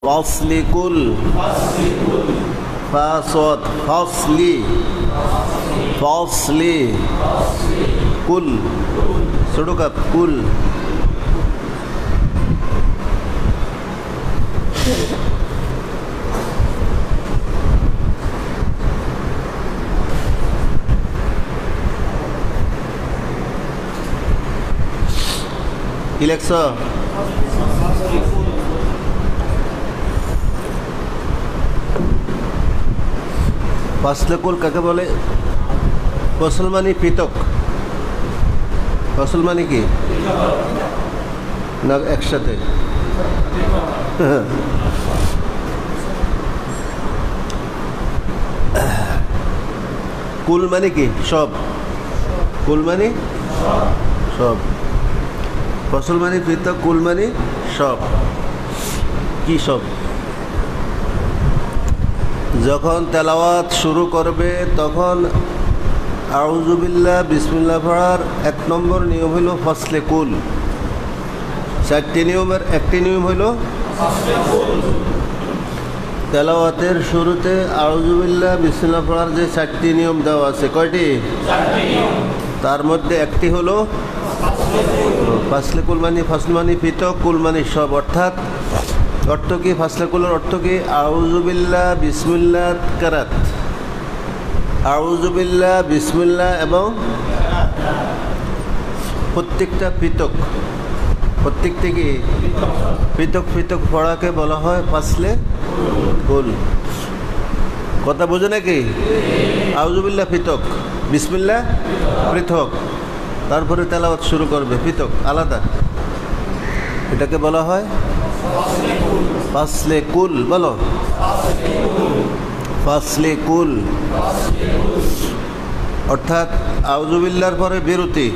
ফাসলি কুল ফাসদ ফাসলি ফাসলি কুল সুডুকা কুল কি লেখছ ফাসলে কুল কাকে বলে ফসল মানে পৃথক ফসল মানে কি না একসাথে কুল মানে কি সব কুল মানে সব ফসল মানে পৃথক কুল মানে সব কি সব যখন তেলাওয়াত শুরু করবে তখন আউযু বিল্লাহ বিসমিল্লাহ পড়ার 1 নম্বর নিয়ম হলো ফাসলে কুল 4টি নিয়মের একটি নিয়ম হলো তেলাওয়াতের শুরুতে আউযু বিল্লাহ বিসমিল্লাহ পড়ার যে 4টি নিয়ম দেওয়া আছে কয়টি 4টি নিয়ম তার মধ্যে একটি হলো ফাসলে কুল মানে ফাসল মানে পৃথক কুল মানে সব অর্থাৎ অর্থ কি ফাসলে কুলের অর্থ কি আউযু বিল্লাহ বিসমিল্লাহ কারাত আউযু বিল্লাহ বিসমিল্লাহ এবং প্রত্যেকটা পৃথক প্রত্যেকটা কি পৃথক পৃথক পড়াকে বলা হয় ফাসলে কুল কথা বোঝো নাকি আউযু বিল্লাহ পৃথক বিসমিল্লাহ পৃথক তারপরে তেলাওয়াত শুরু করবে পৃথক আলাদা এটাকে বলা হয় ফাসলে কুল বলো ফাসলে কুল অর্থাৎ আউযু বিল্লাহর পরে বিরতি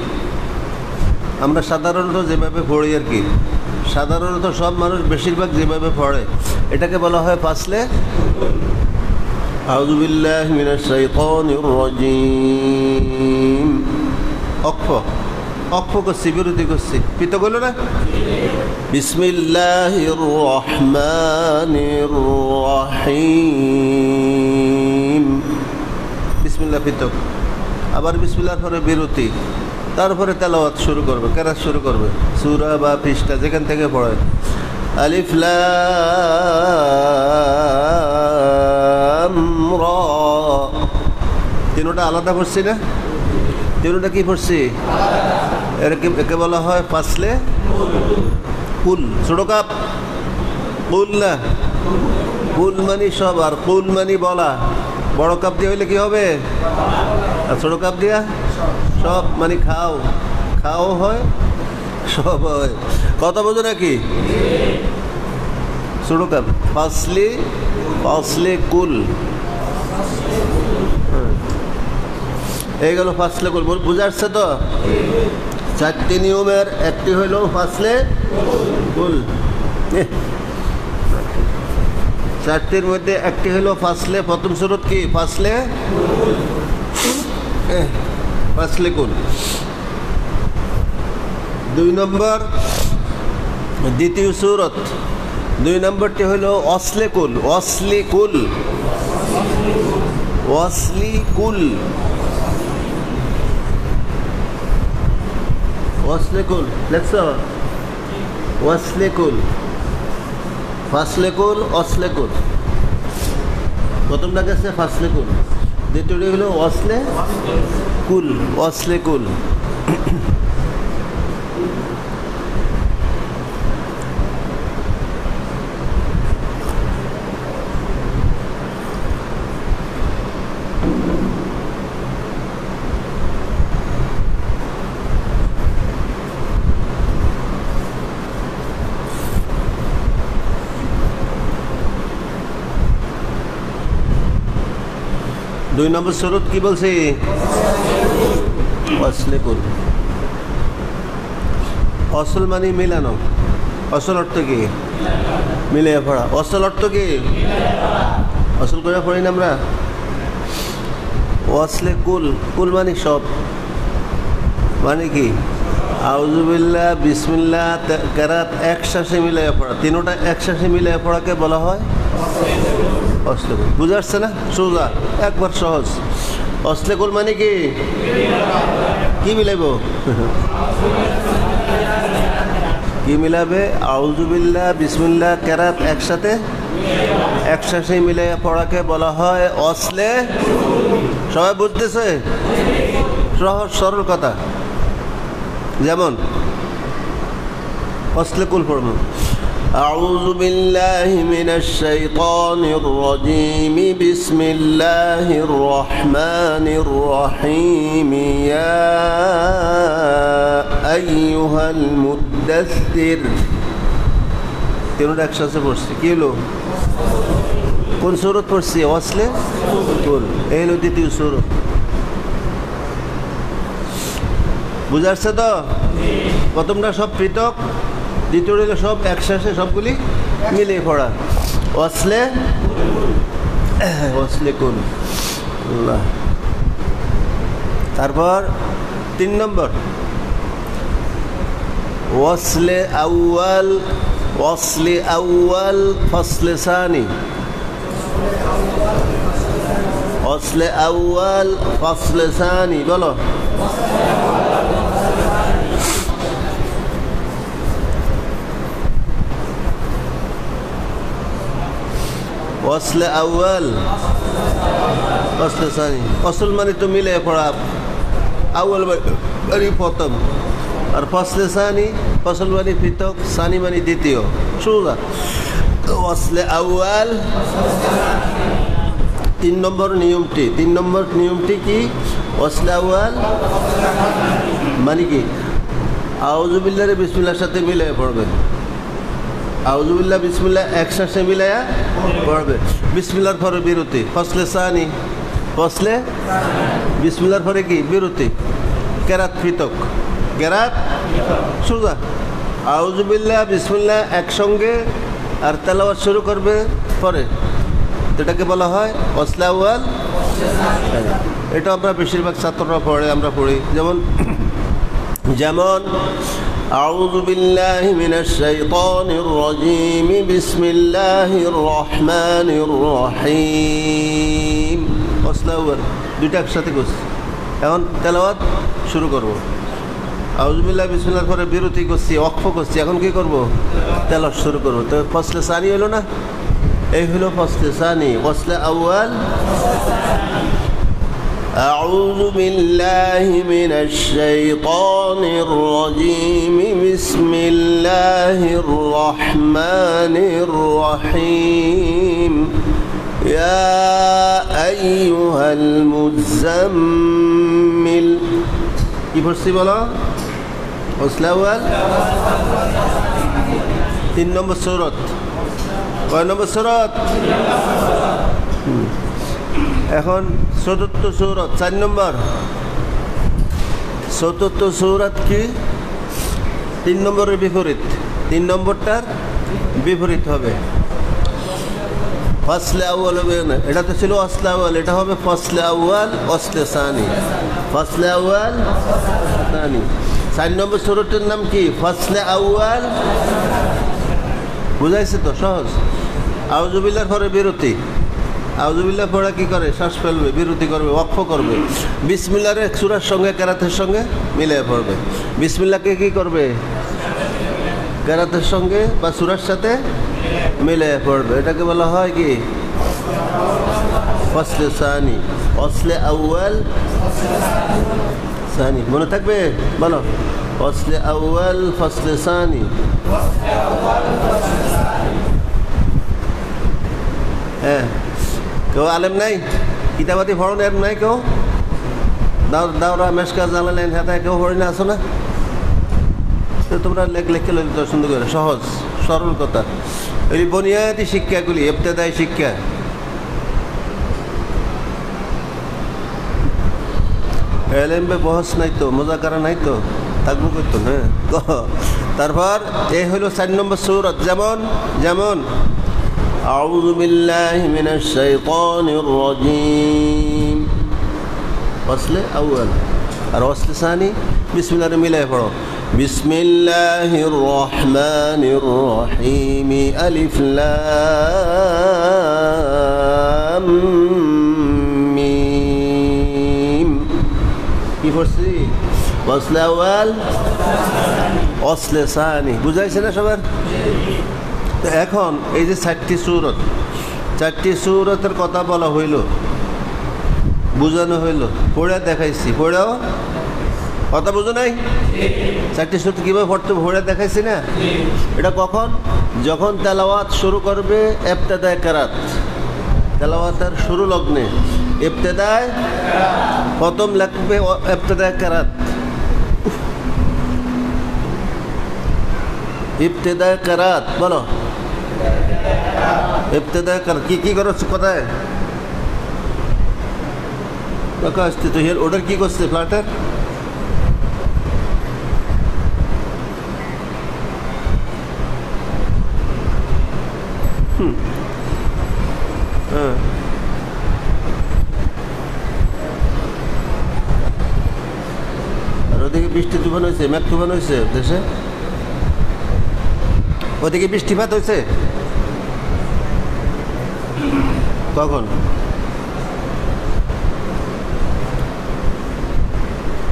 আমরা সাধারণত যেভাবে পড়ি আর কি সাধারণত সব মানুষ বেশিরভাগ যেভাবে পড়ে এটাকে বলা হয় ফাসলে আউযু বিল্লাহি মিনাশ শাইতানির রাজিম অক্ষ করছি বিরতি করছি পৃথক হলো না বিসমিল্লাহির রহমানির রহিম বিসমিল্লাহ পৃথক আবার বিসমিল্লাহর পরে বিরতি তারপরে তেলাওয়াত শুরু করবে কেরাত শুরু করবে সূরা বা পৃষ্ঠা যেখান থেকে পড়ে আলিফ লাম রা তিনটা আলাদা পড়ছি না তিনটা কি পড়ছি একে বলা হয় ফাসলে কুল ছোট কাপ কুল না কুল মানে সব আর কুল মানে বলা বড় কাপ দিয়ে হইলে কি হবে আর ছোট কাপ দিয়া সব মানে খাও খাও হয় সব হয় কথা বোঝো নাকি ছোট কাপ ফাসলি ফাসলে কুল এই গেল ফাসলে কুল বুঝা আসছে তো 4টি নিয়মের একটি হইল ফাসলে কুল 4টির মধ্যে একটি হইল ফাসলে প্রথম সূরত কি ফাসলে ফাসলে কুল 2 নম্বর দ্বিতীয় সূরত 2 নম্বরটি হইল অসলে কুল অসলি কুল অসলি কুল ওয়াসলে কুল লেখছ ওয়াসলে কুল ফাসলে কুল অসলে কুল প্রথমটা গেছে ফাসলে কুল দ্বিতীয়টি হলো ওয়াসলে কুল ওয়াসলে কুল 2 নম্বর সুরত কি বলছে? ওয়াসলে কুল। অসল মানে মিলানো। অসল অর্থ কি? মিলে পড়া। অসল অর্থ কি? অসল করে পড়ি না আমরা। ওয়াসলে কুল, কুল মানে সব, মানে কি আউযুবিল্লাহ, বিসমিল্লাহ, কেরাত একসাথে মিলাইয়া পড়া, তিনোটা একসাথে মিলাইয়া পড়াকে বলা হয় অসলে কুল। বুঝে আসছে না? সোজা, একবার সহজ। অসলে কুল মানে কি? কি মিলাইব? কি মিলাবে? আউযুবিল্লাহ, বিসমিল্লাহ, কেরাত একসাথে মিলাইয়া পড়াকে বলা হয় অসলে। সবাই বুঝতেছে? সহজ সরল কথা। যেমন অসলে কুল পড়ব, আউযু বিল্লাহি মিনাশ শাইতানির রাজীম, বিসমিল্লাহির রহমানির রহিম, ইয়া আইয়ুহাল মুদ্দাসসির। তিনটা একসাথে পড়ছি, কি হলো? কোন সূরা পড়ছি? অসলে কুল। এই হলো দ্বিতীয় সূরা। বুঝা আসছে তো? প্রথমটা সব পৃথক, দ্বিতীয়টা সব একসাথে, সবগুলি মিলে পড়া অসলে কুল। তারপর 3 নম্বর ওয়াসলে আউয়াল, ফসলে সানি। ওয়াসলে আউয়াল, ফসলে সানি, বলো। ওয়াসলে আউয়াল, ফসলে সানি। অসল মানে তো মিলে পড়া, আউয়াল মানে প্রথম, আর ফসলে সানি, ফসল মানে পৃথক, সানি মানে দ্বিতীয়। সোজা। ওয়াসলে আউয়াল, 3 নম্বর নিয়মটি কি? ওয়াসলে আউয়াল মানে কি? আউযুবিল্লাহ বিসমিল্লাহর সাথে মিলাইয়া পড়বে। আউযুবিল্লাহ, বিসমিল্লাহ একসাথে মিলাইয়া পড়বে। বিসমিল্লাহর পরে বিরতি, ফসলে সানি। ফসলে বিসমিল্লাহর পরে কি? বিরতি। কেরাত পৃথক, কেরাত সোজা। আউযুবিল্লাহ, বিসমিল্লাহ একসঙ্গে আর তেলাওয়াত শুরু করবে পরে, এটাকে বলা হয় ওয়াসলে আউয়াল। এটা আমরা বেশিরভাগ ছাত্ররা পড়ে, আমরা পড়ি। যেমন আউযু বিল্লাহি মিনাশ শাইতানির রাজীম, বিসমিল্লাহির রহমানির রহিম। ওয়াসলে আউয়াল দুইটা একসাথে করছি। এখন তেলাওয়াত শুরু করব। আউযু বিল্লাহি, বিসমিল্লাহর পরে বিরতি করছি, ওয়াকফ করছি। এখন কি করব? তেলাওয়াত শুরু করব। তো ফসলে সানি হলো না? এই হলো ফসলে সানি। ওয়াসলে আউয়াল, আউযু বিল্লাহি মিনাশ শাইতানির রাজীম, বিসমিল্লাহির রহমানির রহিম, ইয়া আইয়ুহাল মুযাম্মিল। কি পড়ছি বলো? ওয়াসলে আউয়াল, 3 নম্বর সূরা। কয় নম্বর সূরা? এখন চতুর্থ সূরা, 4 নম্বর। চতুর্থ সূরা কি? 3 নম্বরের বিপরীত। 3 নম্বরটার বিপরীত হবে ফসলে আউয়াল হবে না। এটা তো ছিল ওয়াসলে আউয়াল, এটা হবে ফসলে আউয়াল, ওয়াসলে সানি। ফসলে আউয়াল, সানি। 4 নম্বর সূরাটার নাম কি? ফসলে আউয়াল। বুঝাইছে তো? সহজ। আউযুবিল্লাহর পরে বিরতি। আউযুবিল্লাহ পড়া কি করে? শ্বাস ফেলবে, বিরতি করবে, ওয়াকফ করবে। বিসমিল্লাহর সূরার সঙ্গে, কেরাতের সঙ্গে মিলিয়ে পড়বে। বিসমিল্লাহকে কি করবে? কেরাতের সঙ্গে বা সূরার সাথে মিলিয়ে পড়বে। এটাকে বলা হয় কি? ফসলে সানি। ওয়াসলে আউয়াল, সানি। মনে থাকবে? বলো। ওয়াসলে আউয়াল, ফসলে সানি। হ্যাঁ, কেউ আলেম নাই? কিতাবাদি পড়েন এর নাই কেউ? দাওরা মেশকা জানালেন হ্যাঁ, কেউ পড়ে না? আসো না? তোমরা লেখে লইতে সুন্দর করে, সহজ সরল কথা। এই বুনিয়াদি শিক্ষাগুলি, ইবতেদায়ী শিক্ষা। এলএমবে বহস নাই তো, মুযাকারা নাই তো, থাকবো করতো। হ্যাঁ, তারপর এই হলো 4 নম্বর সূরা। যেমন আউযু বিল্লাহি মিনাশ শাইতানির রাজীম, ওয়াসলে আউয়াল। আর ওয়াসলে সানি বিসমিল্লাহ মিলাই পড়ো। বিসমিল্লাহির রহমানির রহিম আলিফ লাম মিম। কি পড়ছি? ওয়াসলে আউয়াল ওয়াসলে সানি। বুঝাইছে না সবার? তো এখন এই যে চারটি সূরতের কথা বলা হইল, বুঝানো হইল, পড়ে দেখাইছি। পড়েও কথা বুঝো নাই? চারটি সূরত কীভাবে পড়তে পড়ে দেখাইছি না? এটা কখন? যখন তেলাওয়াত শুরু করবে, ইবতিদায়ে কিরাত, তেলাওয়াতের শুরু লগ্নে ইবতিদায়ে প্রথম লাগবে ইবতিদায়ে কিরাত। ইবতিদায়ে কিরাত বলো। ইবতিদায়ে কিরাত কি করছ? কোথায় আসছে তো? ওটার কি করছে ফ্ল্যাটার? হ্যাঁ, আর ওদিকে বৃষ্টি তুফান হয়েছে, মেঘ তুফান হয়েছে দেশে। ওদিকে বৃষ্টিপাত হয়েছে কখন?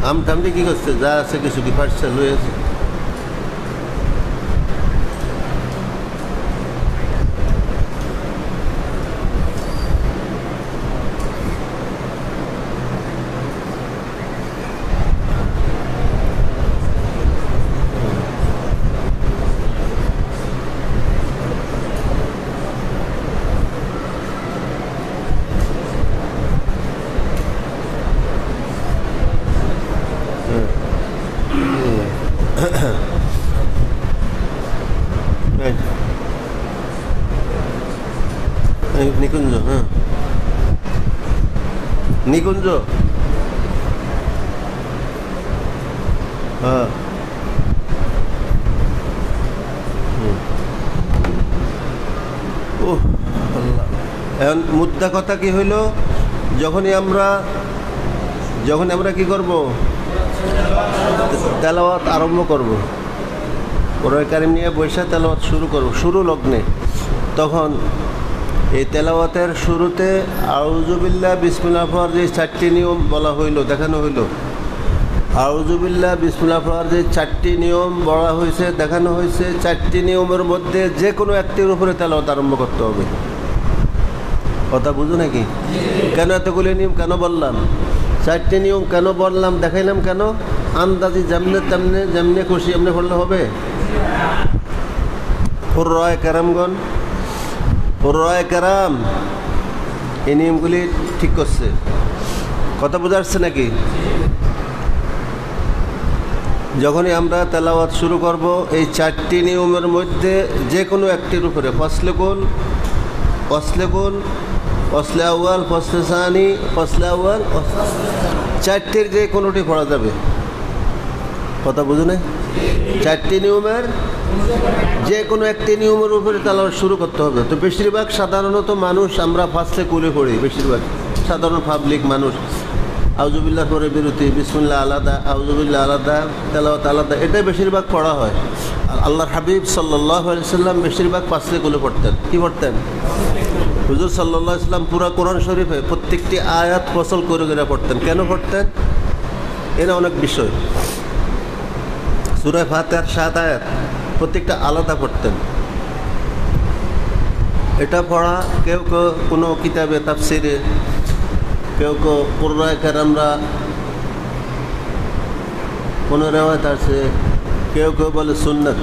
আমটামটি কি করছে? যা আছে কিছু কি ফাটছে, লয়ে আছে। নিকুঞ্জ, হ্যাঁ নিকুঞ্জ, হ্যাঁ ও আল্লাহ। এখন মুদ্রা কথা কি হইল? যখনই আমরা কি করব? তেলাওয়াত আরম্ভ করব, কোরআন কারীম নিয়ে বৈশা তেলাওয়াত শুরু করব, শুরু লগ্নে, তখন এই তেলাওয়াতের শুরুতে আউযুবিল্লাহ বিসমিল্লাহ পড়ার যে চারটি নিয়ম বলা হইল, দেখানো হইল। আউযুবিল্লাহ বিসমিল্লাহ পড়ার যে চারটি নিয়ম বলা হয়েছে, দেখানো হয়েছে। চারটি নিয়মের মধ্যে যে কোনো একটির উপরে তেলাওয়াত আরম্ভ করতে হবে। কথা বুঝো নাকি? কেন এতগুলি নিয়ম কেন বললাম? চারটি নিয়ম কেন বললাম, দেখাইলাম কেন? আন্দাজি যেমনে খুশি এমনি পড়লে হবে? ফুররায়ে কেরামগণ, ফুররায়ে কেরাম এই নিয়মগুলি ঠিক করছে। কথা বোঝা যাচ্ছে নাকি? যখনই আমরা তেলাওয়াত শুরু করব, এই চারটি নিয়মের মধ্যে যে কোনো একটির উপরে ফসলে গোল, ফসলে আউয়াল, ফসলে সানি, ফসলে আউয়াল, চারটির যে কোনোটি পড়া যাবে। কথা বুঝো না? চারটি নিয়মের যে কোনো একটি নিয়মের উপরে তেলাওয়াত শুরু করতে হবে। তো বেশিরভাগ সাধারণত মানুষ আমরা ফার্স্টে কুলে পড়ি, বেশিরভাগ সাধারণ পাবলিক মানুষ আউযুবিল্লাহর পরে বিরতি, বিসমিল্লাহ আলাদা, আউযুবিল্লাহ আলাদা, তেলাওয়াত আলাদা, এটাই বেশিরভাগ পড়া হয়। আর আল্লাহর হাবিব সাল্লাল্লাহু আলাইহি সাল্লাম বেশিরভাগ ফার্স্টে কুলে পড়তেন। কি পড়তেন? হুজুর সাল্লাল্লাহু আলাইহি সাল্লাম পুরা কোরআন শরীফে প্রত্যেকটি আয়াত ফসল করে পড়তেন। কেন পড়তেন? এর অনেক বিষয়। সূরা ফাতিহার 7 আয়াত প্রত্যেকটা আলাদা পড়তেন। এটা পড়া কেউ কোনো কিতাবে তাফসিরে, কেউ কুরআনে কারীমরা কোনো রেওয়ায়াত আছে, কেউ বলে সুন্নাত।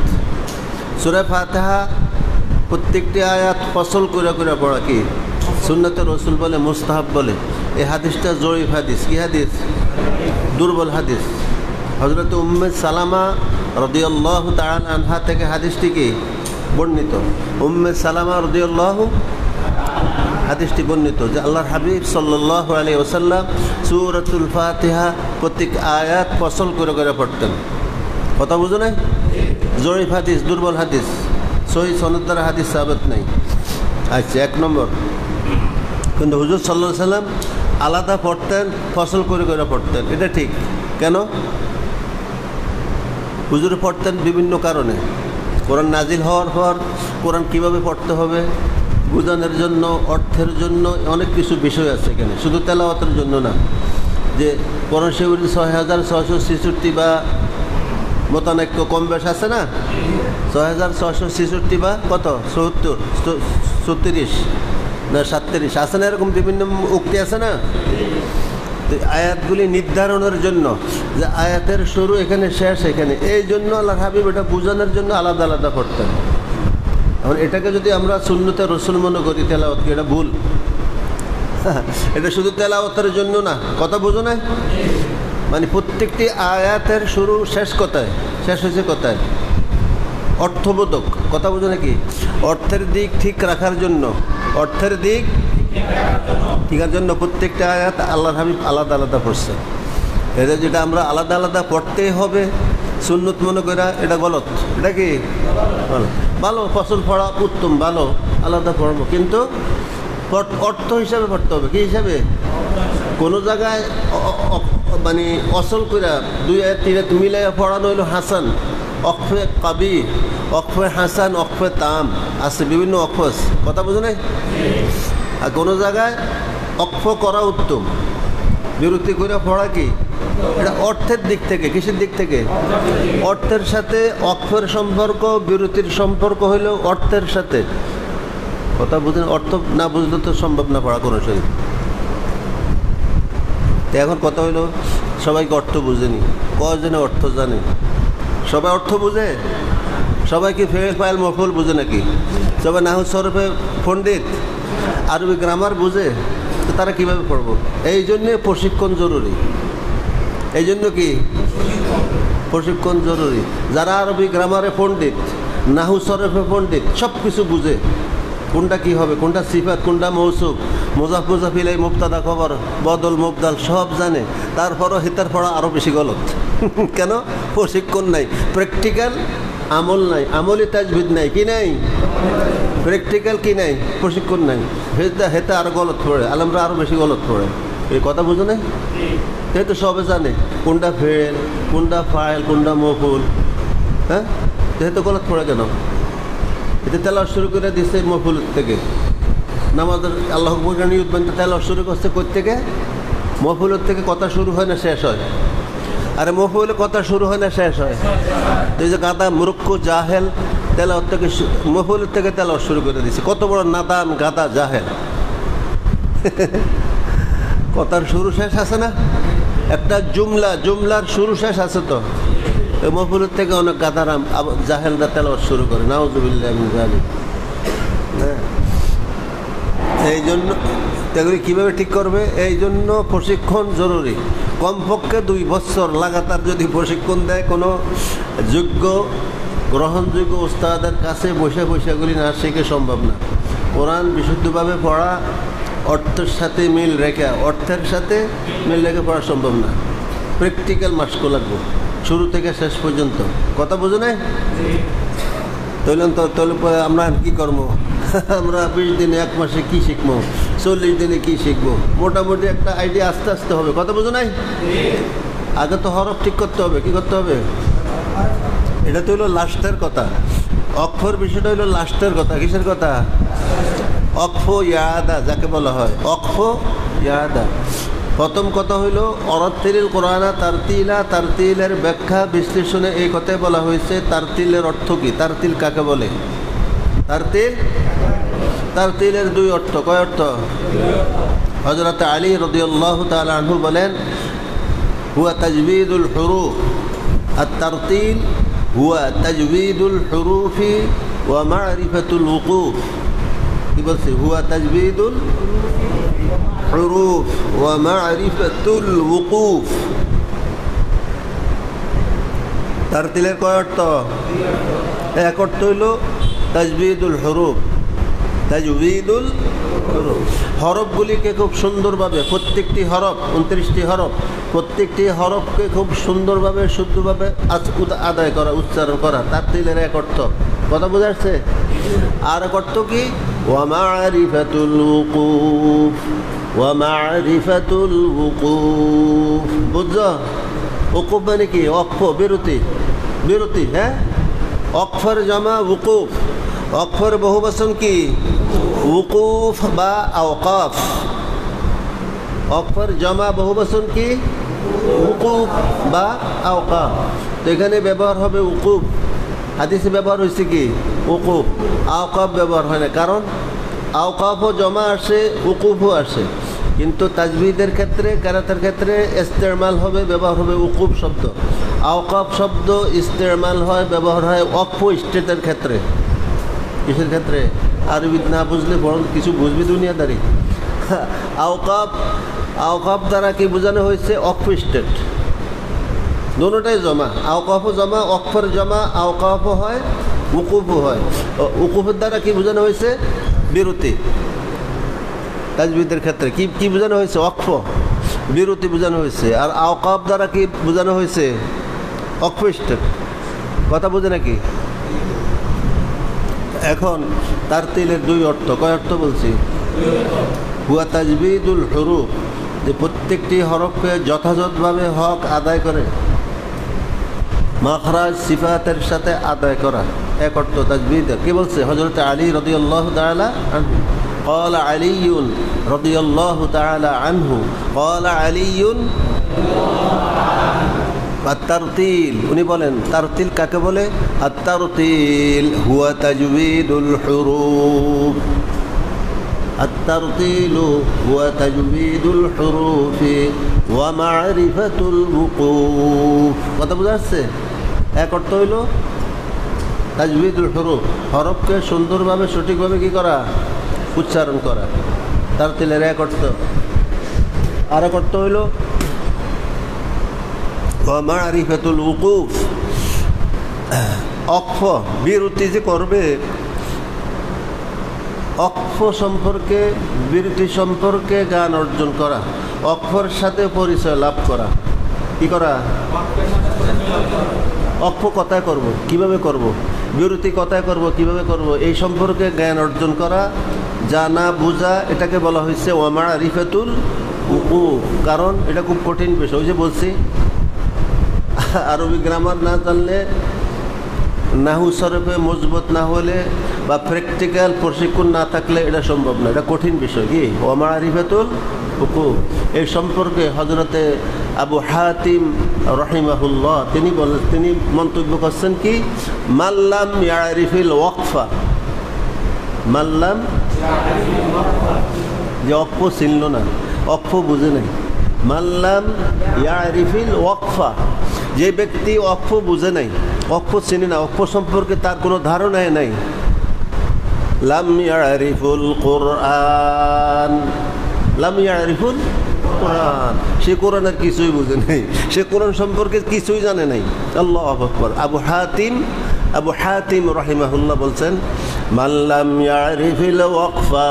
সূরা ফাতিহা প্রত্যেকটি আয়াত ফসল করে পড়া কি সুন্নতে রসুল বলে, মুস্তাহাব বলে। এই হাদিসটা জয়ীফ হাদিস। কি হাদিস? দুর্বল হাদিস। হযরত উম্মে সালামা রাদিয়াল্লাহু তাআলা আনহা থেকে হাদিসটি কি বর্ণিত। উম্মে সালামা রাদিয়াল্লাহু হাদিসটি বর্ণিত যে আল্লাহর হাবিব সাল্লাল্লাহু আলাইহি ওয়াসাল্লাম সূরাতুল ফাতিহা প্রত্যেক আয়াত ফসল করে পড়তেন। কথা বুঝো নাই? জয়ীফ হাদিস, দুর্বল হাদিস, সহিহ সনদ দ্বারা হাদিস সাবিত নাই। আচ্ছা, 1 নম্বর। কিন্তু হুজুর সাল্লাল্লাহু আলাইহি সাল্লাম আলাদা পড়তেন, ফসল করে পড়তেন। এটা ঠিক। কেন? হুজুরে পড়তেন বিভিন্ন কারণে। কোরআন নাজিল হওয়ার পর কোরআন কীভাবে পড়তে হবে বোঝানোর জন্য, অর্থের জন্য, অনেক কিছু বিষয় আছে এখানে, শুধু তেলাওয়াতের জন্য না। যে কোরআন শরীফ ৬,৬৬৬ বা মতানৈক্য কম বেশ আছে না, ৬,৬৬৬ বা কত ৭৪, ৩৬ না ৩৭ আছে না, এরকম বিভিন্ন উক্তি আছে না। তো আয়াতগুলি নির্ধারণের জন্য যে আয়াতের শুরু এখানে, শেষ এখানে, এই জন্য আল্লাহ হাবিব এটা বোঝানোর জন্য আলাদা আলাদা পড়তেন। এখন এটাকে যদি আমরা সুন্নতে রসুল মনে করি তেলাওয়াত, এটা ভুল। এটা শুধু তেলাওয়াতের জন্য না, কথা বোঝো না? মানে প্রত্যেকটি আয়াতের শুরু শেষ কোথায়, শেষ হয়েছে কোথায়, অর্থবোধক, কথা বোঝো নাকি? অর্থের দিক ঠিক রাখার জন্য, অর্থের দিক ঠিকার জন্য প্রত্যেকটা আয়াত আল্লাহর হাবিব আলাদা আলাদা পড়ছে। এটা যেটা আমরা আলাদা আলাদা পড়তেই হবে সুন্নত মনে করা, এটা গলত। এটা কি ভালো, ফসল পড়া উত্তম, ভালো, আলাদা পড়বো, কিন্তু অর্থ হিসাবে পড়তে হবে। কি হিসাবে? কোনো জায়গায় মানে অসল করে 2 আয়াত 3 আয়াত মিলাইয়া পড়ানো হইল হাসান, অকফে কাবি, অকফে হাসান, অকফে তাম আছে, বিভিন্ন অক্ফ আছে, কথা বোঝো নাই? আর কোনো জায়গায় অক্ফ করা উত্তম, বিরতি করে পড়া কি? এটা অর্থের দিক থেকে। কিসের দিক থেকে? অর্থের সাথে অক্ষরের সম্পর্ক, বিরতির সম্পর্ক হইল অর্থের সাথে, কথা বুঝেন? অর্থ না বুঝলে তো সম্ভব না পড়া কোনো শরীর। তো এখন কথা হইল সবাইকে অর্থ বুঝেনি, কয়জনে অর্থ জানে? সবাই অর্থ বুঝে? সবাই কি ফেল ফাইল মফুল বুঝে নাকি? সবাই নাহু সরফে পণ্ডিত, আরবি গ্রামার বুঝে? তো তারা কীভাবে পড়বো? এই জন্যে প্রশিক্ষণ জরুরি। এই জন্য কি প্রশিক্ষণ জরুরি? যারা আরবি গ্রামারে পণ্ডিত, নাহু সরফে পণ্ডিত, সব কিছু বুঝে, কোনটা কি হবে, কোনটা সিফাত, কোনটা মৌসুফ, মুজাফ মুজাফিল, এই মুবতাদা খবর, বদল মুবদাল সব জানে, তারপরও হিতার পড়া আরও বেশি গলত। কেন? প্রশিক্ষণ নাই, প্র্যাকটিক্যাল আমল নাই, আমলি তাজবিদ নাই, কি নাই? প্র্যাকটিক্যাল কি নাই? প্রশিক্ষণ নাই। হেতা আরও গলত পড়ে, আলমরা আরও বেশি গলত পড়ে। এই কথা বুঝো নাই? এই তো সবে জানে কোনটা ফেল, কোনটা ফাইল, কোনটা মফুল। হ্যাঁ, যেহেতু গলত পড়ে কেন? এতে তেলাওয়াত শুরু করে দিচ্ছে মফুলের থেকে। নামাজের আল্লাহ নিয়ত বানতে তেলাওয়াত শুরু করছে কোথা থেকে? মফুলের থেকে। কথা শুরু হয় না শেষ হয়? আরে মফুলে কথা শুরু হয় না শেষ হয়? এই যে গাদা মূর্খ জাহেল তেলাওয়াত থেকে, মফুলের থেকে তেলাওয়াত শুরু করে দিচ্ছে। কত বড় নাদান গাদা জাহেল! কথার শুরু শেষ আছে না? একটা জুমলার শুরু শেষ আছে তো। মফুলের থেকে অনেক গাদারাম জাহেলরা তেলাওয়াত শুরু করে, নাউযুবিল্লাহি মিন যালিক। হ্যাঁ, এই জন্য এগুলি কীভাবে ঠিক করবে? এই জন্য প্রশিক্ষণ জরুরি। কমপক্ষে 2 বছর লাগাতার যদি প্রশিক্ষণ দেয় কোনো যোগ্য গ্রহণযোগ্য উস্তাদের কাছে, বসে এগুলি না শিখে সম্ভব না। কোরআন বিশুদ্ধভাবে পড়া, অর্থের সাথে মিল রেখে, পড়া সম্ভব না। প্র্যাকটিক্যাল মাস্ক লাগবে শুরু থেকে শেষ পর্যন্ত, কথা বোঝো না? তাহলে আমরা কি করবো? আমরা 20 দিনে, 1 মাসে কি শিখবো, 40 দিনে কি শিখবো? মোটামুটি একটা আইডিয়া আস্তে আস্তে হবে, কথা বোঝো নাই? আগে তো হরফ ঠিক করতে হবে। কি করতে হবে? এটা তো হইলো লাস্টের কথা। অক্ষর বিষয়টা হইলো লাস্টের কথা। কিসের কথা? অক্ফ ইয়াদা যাকে বলা হয়, অক্ফ ইয়াদা। প্রথম কথা হইল অরাত্তিল কোরআনা তারতিলা, তারতিলের ব্যাখ্যা বিশ্লেষণে এই কথাই বলা হয়েছে তারতিলের অর্থ কি, তারতিল কাকে বলে? তারতিলের 2 অর্থ। কয় অর্থ? হযরত আলী রাদিয়াল্লাহু তাআলা আনহু বলেন, হুয়া তাজবিদুল হুরুফ, আত-তারতিল হুয়া তাজবিদুল হুরুফি ওয়া মা'রিফাতুল ওকুফ। কি বলছে? হুয়া তাজবিদুল হুরুফ ওয়া মা'রিফাতুল ওকুফ। তারতিলের কয় অর্থ? এক অর্থ হইল তাজবিদুল হুরুফ, তাজবিদুল হুরুফ, হরফগুলিকে খুব সুন্দরভাবে, প্রত্যেকটি হরফ 29টি হরফ, প্রত্যেকটি হরফকে খুব সুন্দরভাবে শুদ্ধভাবে আদায় করা, উচ্চারণ করা, তারতিলের এক অর্থ। কথা বোঝা যাচ্ছে? আর এক অর্থ কি? ওয়া মা'রিফাতুল ওকুফ, ওয়া মা'রিফাতুল ওকুফ। বুঝছো? ওকুফ মানে কি? অক্ষ, বিরতি। বিরতি। হ্যাঁ, ওয়াকফের জমা উকুফ। ওয়াকফের বহুবচন কি? উকুফ বা আওকাফ। ওয়াকফের জমা বহুবচন কি? উকুফ বা আওকাফ। তো এখানে ব্যবহার হবে উকুফ। হাদিসে ব্যবহার হয়েছে কি? উকুফ। আওকাফ ব্যবহার হয় না, কারণ আওকাফও জমা আসে, উকুফও আসে, কিন্তু তাজবিদের ক্ষেত্রে, কেরাতের ক্ষেত্রে ইস্তেমাল হবে, ব্যবহার হবে উকুফ শব্দ। আওকাফ শব্দ ইস্তেমাল হয়, ব্যবহার হয় ওয়াকফ স্টেটের ক্ষেত্রে। কিসের ক্ষেত্রে? আরবি না বুঝলে বরং কিছু বুঝবি দুনিয়াদারি। আওকাফ, আওকাফ দ্বারা কি বোঝানো হয়েছে? ওয়াকফ স্টেট। দুটোটাই জমা, আওকাফও জমা, ওয়াকফের জমা, আওকাফও হয়, উকুফও হয়। উকুফের দ্বারা কি বোঝানো হয়েছে? বিরতি। তাজবিদের ক্ষেত্রে কি কি বোঝানো হয়েছে? ওয়াকফ, বিরতি বোঝানো হয়েছে। আর আওকাফ দ্বারা কি বোঝানো হয়েছে? ওয়াকফ স্টেট। কথা বোঝে নাকি? এখন তারতিলের দুই অর্থ। কয় অর্থ বলছি? হুয়া তাজবিদুল হুরুফ, যে প্রত্যেকটি হরফকে যথাযথভাবে হক আদায় করে, মাখরাজ সিফাতের সাথে আদায় করা, এক অর্থ তাজবিদ। কে বলছে? হযরত আলী রাদিয়াল্লাহু তাআলা আনহু। قال علي رضي الله تعالى عنه قال علي الترتيل। উনি বলেন তারতিল কাকে বলে? الترتيل هو تجويد الحروف। الترتيل هو تجويد الحروف ومعرفة الوقوف। কথা বুঝা যাচ্ছে? এক অর্থ হইল তাজবিদুল হুরুফ, হরফকে সুন্দরভাবে সঠিকভাবে কি করা? উচ্চারণ করা। তারতিলের এক অর্থ। আর এক অর্থ হইল মারিফাতুল উকুফ, ওয়াকফ, বিরতি যে করবে, ওয়াকফ সম্পর্কে, বিরতি সম্পর্কে জ্ঞান অর্জন করা, ওয়াকফের সাথে পরিচয় লাভ করা। কি করা? ওয়াকফ কোথায় করব, কিভাবে করব, বিরতি কোথায় করব, কিভাবে করব, এই সম্পর্কে জ্ঞান অর্জন করা, জানা বোঝা, এটাকে বলা হয়েছে ওয়া মারিফাতুল উকুফ। কারণ এটা খুব কঠিন বিষয়। ওই যে বলছি, আরবি গ্রামার না জানলে, নাহু সরফে মজবুত না হলে, বা প্র্যাকটিক্যাল প্রশিক্ষণ না থাকলে এটা সম্ভব না। এটা কঠিন বিষয়। কি? ওয়া মারিফাতুল উকুফ। এই সম্পর্কে হযরতে আবু হাতিম রহিমাহুল্লাহ তিনি মন্তব্য করছেন কি? মাল্লাম ইয়ারিফিল ওয়াকফা, মাল্লাম, যে ওয়াকফ ছিল না, ওয়াকফ বুঝে নাই। মাল্লাম ইয়ারিফিল ওয়াকফা, যে ব্যক্তি ওয়াকফ বুঝে নাই, ওয়াকফ চিনি না, ওয়াকফ সম্পর্কে তার কোনো ধারণাই নাই। লাম ইয়ারিফুল কুরআন, লাম ইয়ারিফুল কোরআন, সে কোরআনের কিছুই বুঝে নাই, সে কোরআন সম্পর্কে কিছুই জানে নাই। আল্লাহু আকবার। আবু হাতিম রহিমাহুল্লাহ বলছেন, মান লাম ইয়ারিফিল ওয়াকফা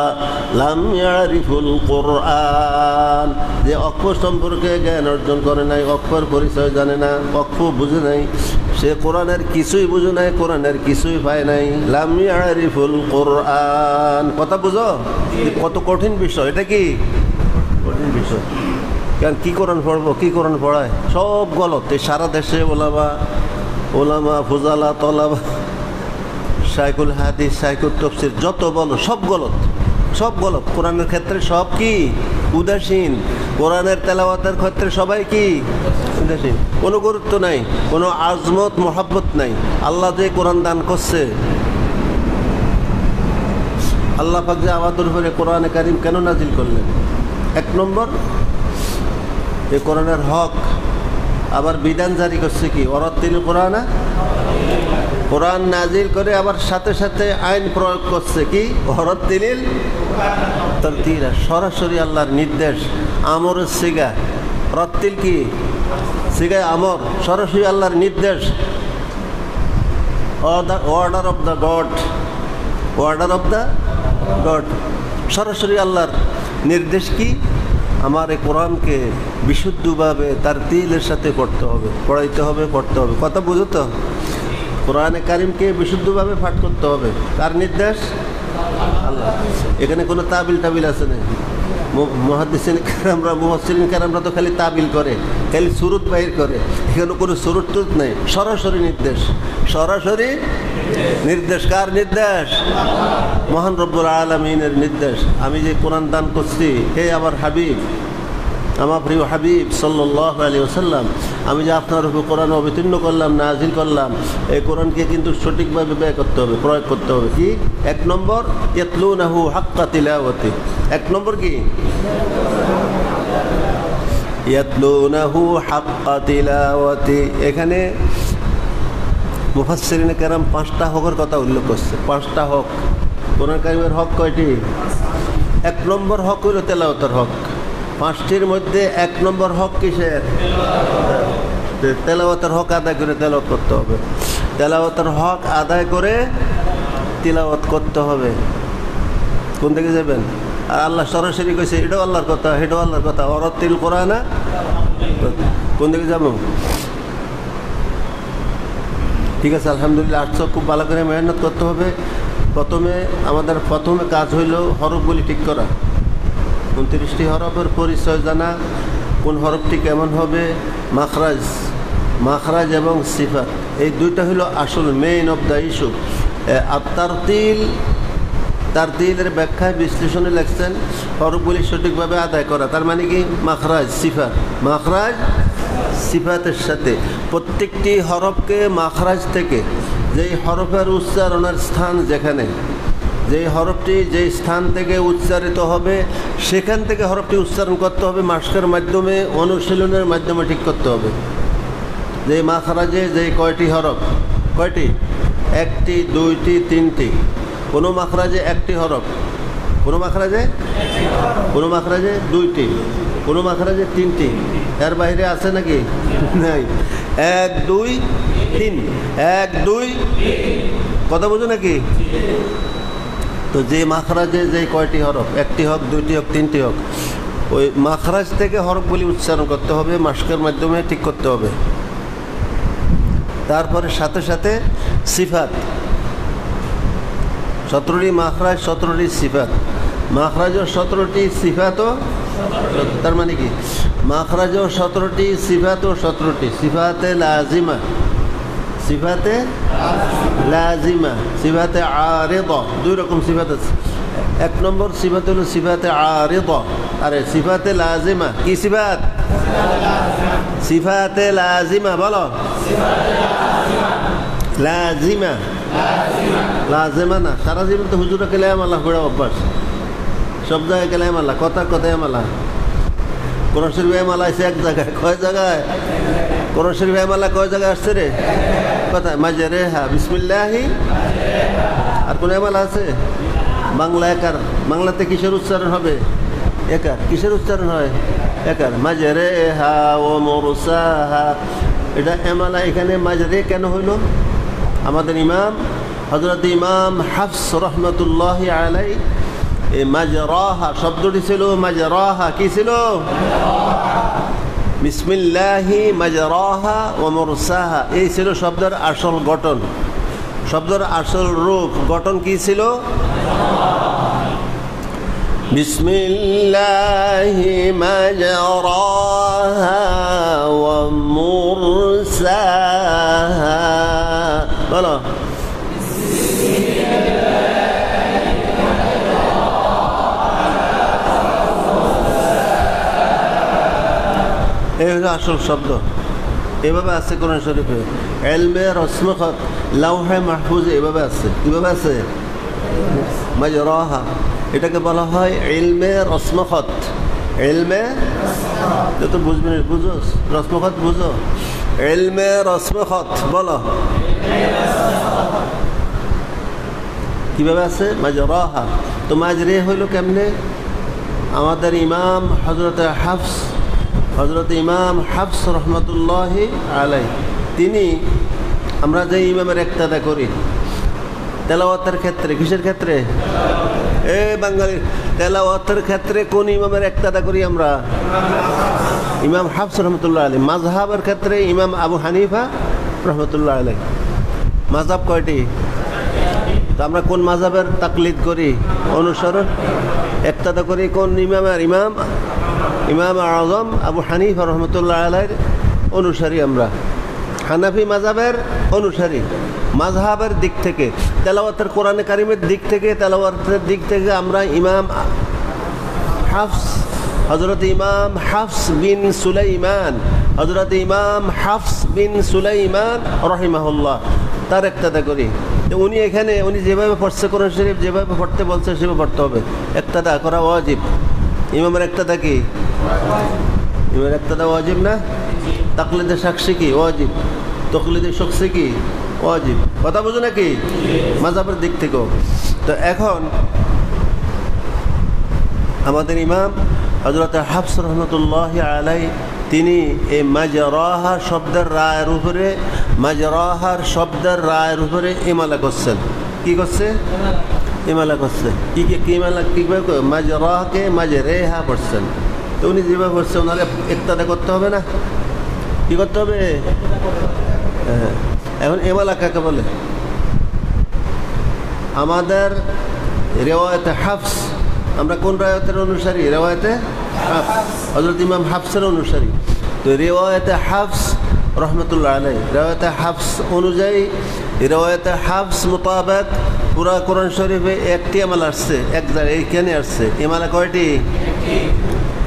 লাম ইয়ারিফুল কোরআন, যে ওয়াকফ সম্পর্কে জ্ঞান অর্জন করে নাই, ওয়াকফের পরিচয় জানে না, ওয়াকফ বুঝে নাই, সে কোরআনের কিছুই বুঝে নাই, কোরআনের কিছুই পায় নাই। লাম ইয়ারিফুল কোরআন। কথা বুঝো? কত কঠিন বিষয় এটা। কি কঠিন বিষয়? কারণ কি কোরআন পড়বো, কি কোরআন পড়ায়, সব গলত। এই সারা দেশে ওলামা ফুজালা তলাবা, শাইখুল হাদিস, শাইখুল তাফসীর, যত বলো সব গলত, সব গলত। কোরআনের ক্ষেত্রে সব কি উদাসীন, কোরআনের তেলাওয়াতের ক্ষেত্রে সবাই কি উদাসীন, কোনো গুরুত্ব নাই, কোনো আজমত মোহাব্বত নাই। আল্লাহ যে কোরআন দান করছে, আল্লাহ পাক যে আমাদের উপরে কোরআনে কারিম কেন নাজিল করলেন? এক নম্বর, এই কোরআনের হক। আবার বিধান জারি করছে কি? ওয়ারাত্তিল কোরআনা, কোরআন নাজিল করে আবার সাথে সাথে আইন প্রয়োগ করছে কি? ওয়ারাত্তিল তারতিলা, সরাসরি আল্লাহর নির্দেশ, আমরের সিগা। রাত্তিল কি? সিগায় আমর, সরাসরি আল্লাহর নির্দেশ। Order of the god, order of the god, সরাসরি আল্লাহর নির্দেশ। কি? আমার এই কোরআনকে বিশুদ্ধভাবে তার তিলের সাথে পড়তে হবে, পড়াইতে হবে, পড়তে হবে। কথা বুঝো তো? কোরআনে কারিমকে বিশুদ্ধভাবে পাঠ করতে হবে। কার নির্দেশ? আল্লাহ। এখানে কোনো তাবিল আছে না? মুহাদ্দিসিন কেরামরা মুফাসসিরিন কেরামরা তো খালি তাবিল করে, খালি সুরুত বাহির করে। এখানে কোনো সুরুত টুরুত নেই, সরাসরি নির্দেশ। সরাসরি নির্দেশ। কার নির্দেশ? মহান রব্বুল আলামিনের নির্দেশ। আমি যে কোরআন দান করছি, হে আমার হাবিব, আমার প্রিয় হাবিব সাল্লাল্লাহু আলাইহি ওয়াসাল্লাম, আমি যে আপনার উপর কোরআন অবতীর্ণ করলাম, নাজিল করলাম, এই কোরআনকে কিন্তু সঠিকভাবে ব্যয় করতে হবে, প্রয়োগ করতে হবে। কি? 1 নম্বর ইয়াতলুনাহু হাক্কা তিলাওয়াতি। 1 নম্বর কি? ইয়াতলুনাহু হাক্কা তিলাওয়াতি। এখানে মুফাসসিরিন কেরাম 5টা হকের কথা উল্লেখ করছে। 5টা হক। কোরআন কারীমের হক কয়টি? 1 নম্বর হক হইল তেলাওয়াতের হক। 5টির মধ্যে 1 নম্বর হক কিসের? তেলাওয়াতের হক আদায় করে তেলাওয়াত করতে হবে। তেলাওয়াতের হক আদায় করে তিলাওয়াত করতে হবে। কোন দিকে যাবেন? আর আল্লাহ সরাসরি কইছে এটাও আল্লাহর কথা, এটাও আল্লাহর কথা, ওয়ারাতিল কোরআনা। কোন দিকে যাব? ঠিক আছে, আলহামদুলিল্লাহ। আসছো, খুব ভালো করে মেহনত করতে হবে। আমাদের প্রথমে কাজ হইল হরফগুলি ঠিক করা। 29টি হরফের পরিচয় জানা, কোন হরফটি কেমন হবে, মাখরাজ এবং সিফাত, এই দুইটা হলো আসল মেইন অফ দ্য ইস্যু। আর তারতিলের ব্যাখ্যায় বিশ্লেষণে লেখছেন হরফগুলি সঠিকভাবে আদায় করা, তার মানে কি? মাখরাজ সিফাতের সাথে প্রত্যেকটি হরফকে মাখরাজ থেকে, যেই হরফের উচ্চারণের স্থান যেখানে, যেই হরফটি যেই স্থান থেকে উচ্চারিত হবে সেখান থেকে হরফটি উচ্চারণ করতে হবে, মাস্কের মাধ্যমে, অনুশীলনের মাধ্যমে ঠিক করতে হবে। যেই মাখরাজে যেই কয়টি হরফ, কয়টি? 1টি, 2টি, 3টি। কোনো মাখরাজে 1টি হরফ, কোনো মাখরাজে 2টি, কোনো মাখরাজে 3টি। এর বাইরে আছে নাকি? নাই। 1 2 3, 1 2 কথা বুঝো নাকি? তো যে মাখরাজে যে কয়টি হরফ, 1টি হোক, 2টি হোক, 3টি হোক, ওই মাখরাজ থেকে হরফগুলি উচ্চারণ করতে হবে, মাস্কের মাধ্যমে ঠিক করতে হবে। তারপরে সাথে সাথে সিফাত, 17টি মাখরাজ, 17টি সিফাত। মাখরাজও 17টি, সিফাতও, তার মানে কি? মাখরাজও 17টি, সিফাতও 17টি। সিফাতে লাজিমা, সিফাতে আরিদা, 2 রকম সিফাত আছে। 1 নম্বর সিফাত হলো সিফাতে আরিদা। আরে সিফাতে লাজিমা কি সিফাত? সিফাতে লাজিমা বলো। লাজিমা না, সারা জীবন তো হুজুরা কেলাম আল্লাহ পড়া অভ্যাস, সব জায়গায় কেলাম আল্লাহ, কথায় মালা। কোরআন শরীফে মালা আছে 1 জায়গায়, কয় জায়গায়? কোরআন শরীফে মালা কয় জায়গায় আসছে রে? কোথায়? মাঝে হা বিসমিল্লাহি। আর কোন মালা আছে? বাংলা একার। বাংলাতে কিসের উচ্চারণ হবে? একার। কিসের উচ্চারণ হয়? একার। মাঝে হা ও মুরসাহা, এটা এমালা। এখানে মাঝে কেন হইল? আমাদের ইমাম হযরত ইমাম হাফস রহমতুল্লাহি আলাইহি এই মাজরাহা শব্দটি ছিল, মাজরাহা কি ছিল? বিসমিল্লাহি মাজরাহা ওয়া মুরসাহা, এই ছিল শব্দের আসল গঠন, শব্দের আসল রূপ। গঠন কি ছিল? বিসমিল্লাহি মাজরাহা ওয়া মুরসাহা, বলো। এই হলো আসল শব্দ। এভাবে আছে কোরআন শরীফে। ইলমে রসম খত, লাওহে মাহফুজে এভাবে আছে। কীভাবে আছে? মাজরাহা, এটাকে বলা হয় ইলমে রসম খত। ইলমে তো বুঝবে, বুঝো রসম খত, বুঝো। ইলমে রসম খত বলো। কীভাবে আছে? মাজরাহা। তো মাজরে হইল কেমনে? আমাদের ইমাম হযরত ইমাম হাফস রহমতুল্লাহি আলাই, তিনি, আমরা যে ইমামের ইক্তেদা করি তেলাওয়াতের ক্ষেত্রে, কিসের ক্ষেত্রে? বাঙালির তেলাওয়াতের ক্ষেত্রে কোন ইমামের ইক্তেদা করি আমরা? ইমাম হাফস রহমতুল্লাহ আলাই। মাযহাবের ক্ষেত্রে ইমাম আবু হানিফা রহমতুল্লাহ আলাই। মাযহাব কয়টি? তো আমরা কোন মাযহাবের তাকলিদ করি, অনুসরণ ইক্তেদা করি? কোন ইমামের? ইমাম আযম আবু হানিফা রাহমাতুল্লাহ আলাইহির অনুসারী আমরা, হানাফি মাযহাবের অনুসারী। মাযহাবের দিক থেকে, তেলাওয়াতের কোরআনে কারিমের দিক থেকে, তেলাওয়াতের দিক থেকে আমরা ইমাম হাফস, হযরত ইমাম হাফস বিন সুলাইমান, হযরত ইমাম হাফস বিন সুলাইমান রাহিমাহুল্লাহ তার ইক্তেদা করি। উনি এখানে উনি যেভাবে পড়ছে কোরআন শরীফ, যেভাবে পড়তে বলছে সেভাবে পড়তে হবে। ইক্তেদা করা ওয়াজিব। ইমামের ইক্তেদা কি? ইমামের ইক্তেদা ওয়াজিব না? তাকলিদে সাক্ষী কি? ওয়াজিব। তাকলিদে শখসি কি? ওয়াজিব। কথা বুঝো নাকি? মাযহাবের দিক থেকেও। তো এখন আমাদের ইমাম হযরত হাফস রাহমাতুল্লাহি আলাইহি তিনি এই মাজরাহা শব্দের রায়ের উপরে, মাজরাহার শব্দের রায়ের উপরে ইমালা করছেন। কি করছে? ইমালা করছে। কি ইমালা? কীভাবে? মাজরাহকে মাজরেহা পড়ছেন। তো উনি যেভাবে পড়ছে ওনাকে ইক্তেদা করতে হবে না? কি করতে হবে? হ্যাঁ। এখন ইমালা কাকে বলে? আমাদের রিওয়ায়াতে হাফস, আমরা কোন রিওয়ায়াতের অনুসারী? রিওয়ায়াতে হাফস, হযরত ইমাম হাফসের অনুসারী। তো রিওয়ায়াতে হাফস রহমতুল্লাহ আলাইহি, রিওয়ায়াতে হাফস অনুযায়ী, রিওয়ায়াতে হাফস মোতাবেক পুরা কোরআন শরীফে একটি ইমালা আসছে, এক জায়গায় এইখানে আসছে। ইমালা কয়টি?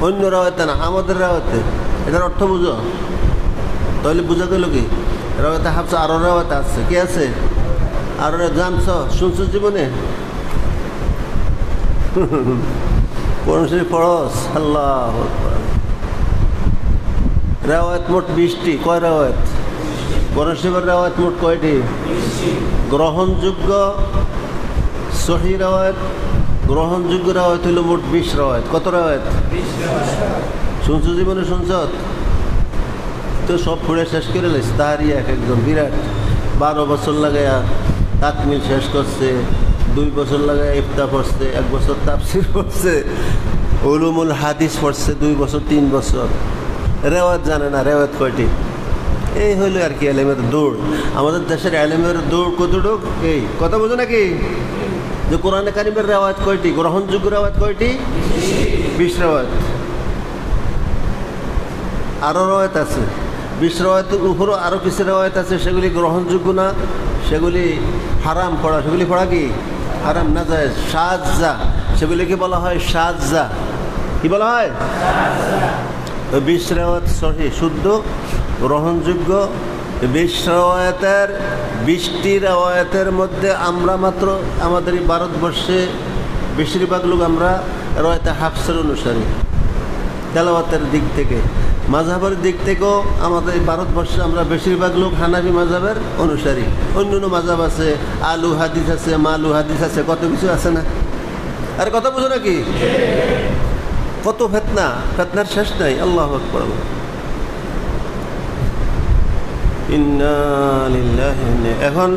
অন্য রিওয়ায়াতে না, আমাদের রিওয়ায়াতে। এটার অর্থ বুঝো? তাহলে বুঝা গেল কি? রিওয়ায়াতে হাফস আরো রিওয়ায়াতে আছে। কি আছে? আরো জানছ, শুনছো জীবনে? কোরআন শরীফ পড়স? আল্লাহু আকবার। রিওয়ায়াত মোট 20টি। কয় রিওয়ায়াত? কোরআন শরীফের রিওয়ায়াত মোট কয়টি? গ্রহণযোগ্য সহিহ রিওয়ায়াত, গ্রহণযোগ্য রিওয়ায়াত হলো মোট 20 রিওয়ায়াত। কত রিওয়ায়াত? শুনছো জীবনে? শুনছ তো সব পড়ে শেষ করে লাইছে। তাহারই এক একজন বিরাট 12 বছর লাগাইয়া তাকমিল শেষ করছে, 2 বছর লাগাইয়া ইফতা পড়ছে, 1 বছর তাফসির পড়ছে, উলুমুল হাদিস পড়ছে 2 বছর 3 বছর। রেওয়ায়াত জানে না। রেওয়ায়াত কয়টি? এই হইলো আর কি আলেমের দৌড়। আমাদের দেশের আলেমের দৌড় কতটুক? এই কথা বোঝো নাকি? যে কোরআনে কারিমের রেওয়ায়াত কয়টি? গ্রহণযোগ্য রেওয়ায়াত কয়টি? 20 রেওয়ায়াত। আরও রেওয়ায়াত আছে 20 রেওয়ায়াতের উপরও আরও কিছু রেওয়ায়াত আছে, সেগুলি গ্রহণযোগ্য না, সেগুলি হারাম পড়া। সেগুলি পড়া কি? হারাম, না যায়, সাজা। সেগুলিকে বলা হয় সাজা। কি বলা হয়? 20 রেওয়ায়াত সহিহ, শুদ্ধ, গ্রহণযোগ্য। 20 রেওয়ায়াতের 20টি রেওয়ায়াতের মধ্যে আমরা মাত্র আমাদের এই ভারতবর্ষে বেশিরভাগ লোক আমরা রেওয়ায়াতে হাফসের অনুসারী। তেলাওয়াতের দিক থেকে, মাযহাবের দিক থেকেও আমাদের এই ভারতবর্ষে আমরা বেশিরভাগ লোক হানাফি মাযহাবের অনুসারী। অন্যান্য মাযহাব আছে, আলু হাদিস আছে, মালু হাদিস আছে, কত কিছু আছে না? আর কথা বুঝো নাকি? কত ফেতনা, ফেতনার শেষ নাই। আল্লাহু আকবার। ইন্না লিল্লাহি ওয়া ইন্না। এখন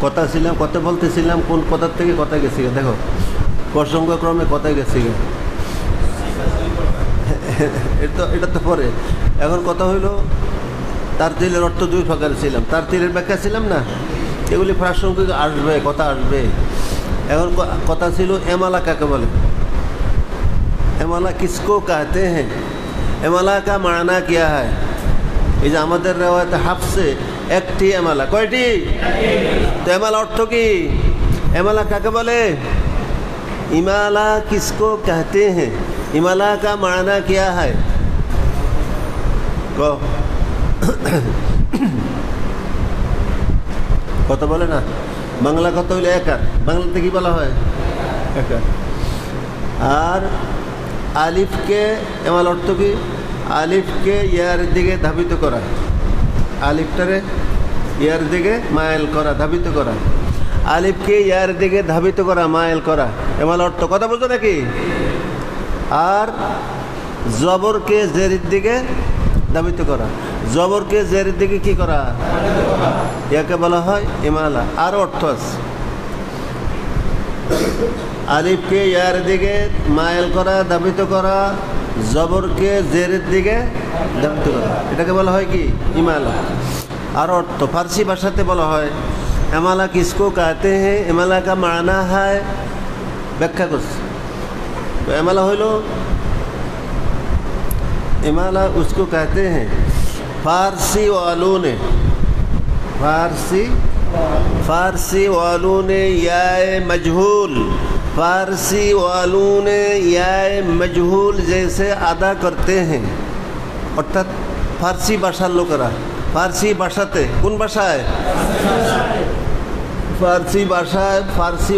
কথা বলতেছিলাম, কোন কথার থেকে কথা গেছি? দেখো প্রসঙ্গক্রমে কথা গেছি। এটা তো পরে। এখন কথা হইল তারতিলের অর্থ 2 প্রকার ছিলাম, তারতিলের ব্যাখ্যা ছিলাম না, এগুলি প্রাসঙ্গিক আসবে, কথা আসবে। এখন কথা ছিল এমালা কাকে বলে? এমালা কিসকো कहते हैं? এমালা का माना क्या है? এই যে আমাদের রিওয়ায়াতে হাফসে একটি এমালা। কয়টি? তো এমালা অর্থ কি? এমালা কাকে বলে? ইমালা কিসকো कहते हैं? ইমালা का माना क्या है? কথা বলে না। বাংলা কথা হইলে একার। বাংলাতে কি বলা হয়? একার। আর আলিফকে এমাল অর্থ কি? আলিফকে ইয়ার দিকে ধাবিত করা, আলিফটারে ইয়ার দিকে মাইল করা, ধাবিত করা। আলিফকে ইয়ার দিকে ধাবিত করা, মাইল করা, এমাল অর্থ। কথা বলতো নাকি? আর জবরকে জেরের দিকে ধাবিত করা, জবরকে জেরের দিকে কি করা? ইয়াকে বলা হয় ইমালা। আর অর্থ আছে, আলিফকে ইয়ার দিকে মাইল করা, ধাবিত করা, জবরকে জেরের দিকে ধাবিত করা, এটাকে বলা হয় কি? ইমালা। আর অর্থ ফার্সি ভাষাতে বলা হয় इमाला किसको कहते हैं? इमाला का माना है व्याख्या करছে। तो इमाला হলো इमाला उसको कहते हैं फारसी वालों ने याए मजहूल जैसे अदा करते हैं। অর্থাৎ ফার্সি ভাষার লোকেরা ফার্সি ভাষাতে কোন ভাষায়? ফার্সি ভাষায় ফার্সি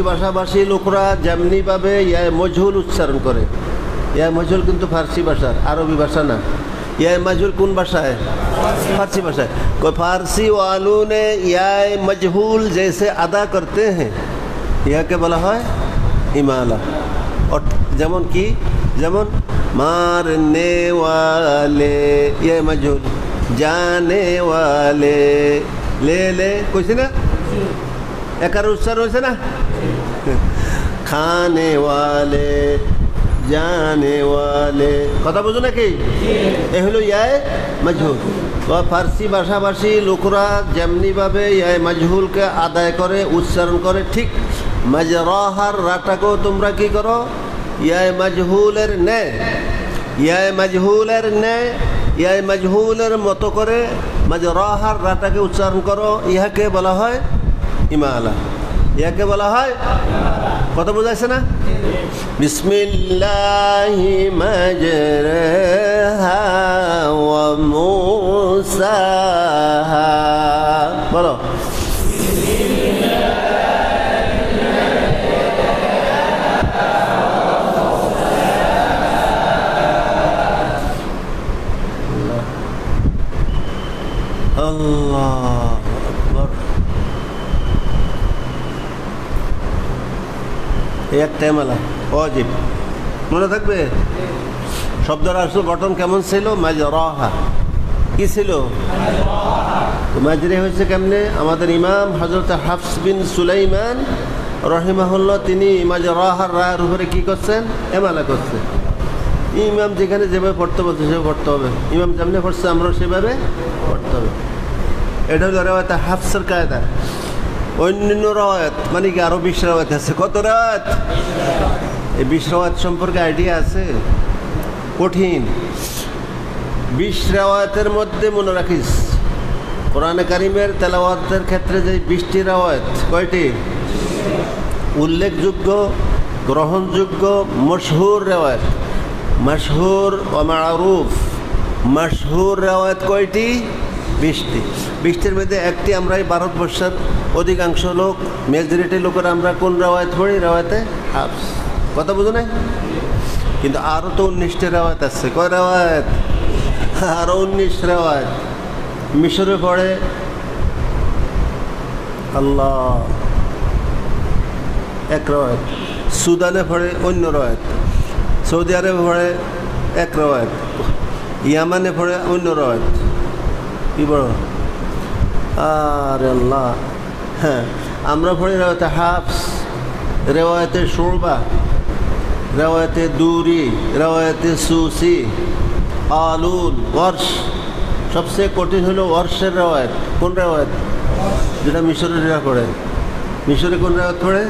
ভাষাভাষী লোকরা যেমনিভাবে ইয়া মজহুল উচ্চারণ করে। ইয়া মজহুল কিন্তু ফার্সি ভাষার, আরবি ভাষা না। ইয়া মজহুল কোন ভাষায়? ফার্সি ভাষায়। कोई फारसी वालों ने या मजहूल जैसे अदा करते हैं, यह के बोला है इमाला। और যেমন কি, যেমন मारने वाले ये मजहूल, जाने वाले ले কইছে না? একার উচ্চারণ হয়েছে না? খানে ওয়ালে জানে ওয়ালে, কথা বুঝো নাকি? এ হলো ইয়ায় মজহুল। ফার্সি ভাষাভাষী লোকরা যেমনিভাবে ইয়ায় মজহুলকে আদায় করে, উচ্চারণ করে, ঠিক মাজরাহার রাটাকেও তোমরা কি করো? ইয়ায় মজহুলের মতো করে মাজরাহার রাটাকে উচ্চারণ করো। ইহাকে বলা হয় ইমালা। ইয়াকে বলা হয়, কথা বোঝাইছে না? বিসমিল্লাহি মাজরাহা ওয়া মুরসাহা, বলো আল্লাহ আকবার। একটা ইমালা ওয়াজিব, মনে থাকবে। শব্দের আসল গঠন কেমন ছিল? মাজরাহা। কি ছিল? মাজরে হয়েছে কেমনে? আমাদের ইমাম হযরত হাফস বিন সুলাইমান রহিমাহুল্লাহ তিনি মাজরাহার রায়ের উপরে কি করছেন? ইমালা করছেন। ইমাম যেখানে যেভাবে পড়তে বলছে সেভাবে পড়তে হবে। ইমাম যেমনি পড়ছে আমরাও সেভাবে পড়তে হবে। এটা হলো রেওয়ায়েত হাফসের কায়দা। অন্যান্য রেওয়ায়েত মানে কি আরো 20 রেওয়ায়েত আছে। কত রেওয়ায়েত? এই 20 রেওয়ায়েত সম্পর্কে আইডিয়া আছে? কঠিন। 20 রেওয়ায়েতের মধ্যে মনে রাখিস, কোরআনে কারিমের তেলাওয়াতের ক্ষেত্রে যে 20টি রেওয়ায়েত, কয়টি? উল্লেখযোগ্য, গ্রহণযোগ্য, মশহুর রেওয়ায়েত। মশহুর ও মারুফ। মশহুর রেওয়ায়েত কয়টি? 20টি। 20টির মধ্যে একটি আমরা এই ভারতবর্ষের অধিকাংশ লোক, মেজরিটি লোকের আমরা কোন রেওয়ায়েত পড়ি? রেওয়ায়েতে হাফস। কথা বুঝো না? কিন্তু আরও তো 19টি রেওয়ায়েত আছে। কয় রেওয়ায়েত? আরও 19 রেওয়ায়েত। মিশরে পড়ে আল্লাহ এক রেওয়ায়েত, সুদানে পড়ে অন্য রেওয়ায়েত, সৌদি আরবে পড়ে এক রেওয়ায়েত, ইয়ামানে পড়ে অন্য রেওয়ায়েত। কি বড় আর আল্লাহ। হ্যাঁ, আমরা পড়ি রেওয়ায়েতে হাফস, রেওয়ায়েতে শুবা, রেওয়ায়েতে দুরি, রেওয়ায়েতে সুসি, আলুন, ওয়ার্শ। সবচেয়ে কঠিন হলো ওয়ার্শের রেওয়ায়েত। কোন রেওয়ায়েত? যেটা মিশরেরা পড়ে। মিশরে কোন রেওয়ায়েত পড়ে?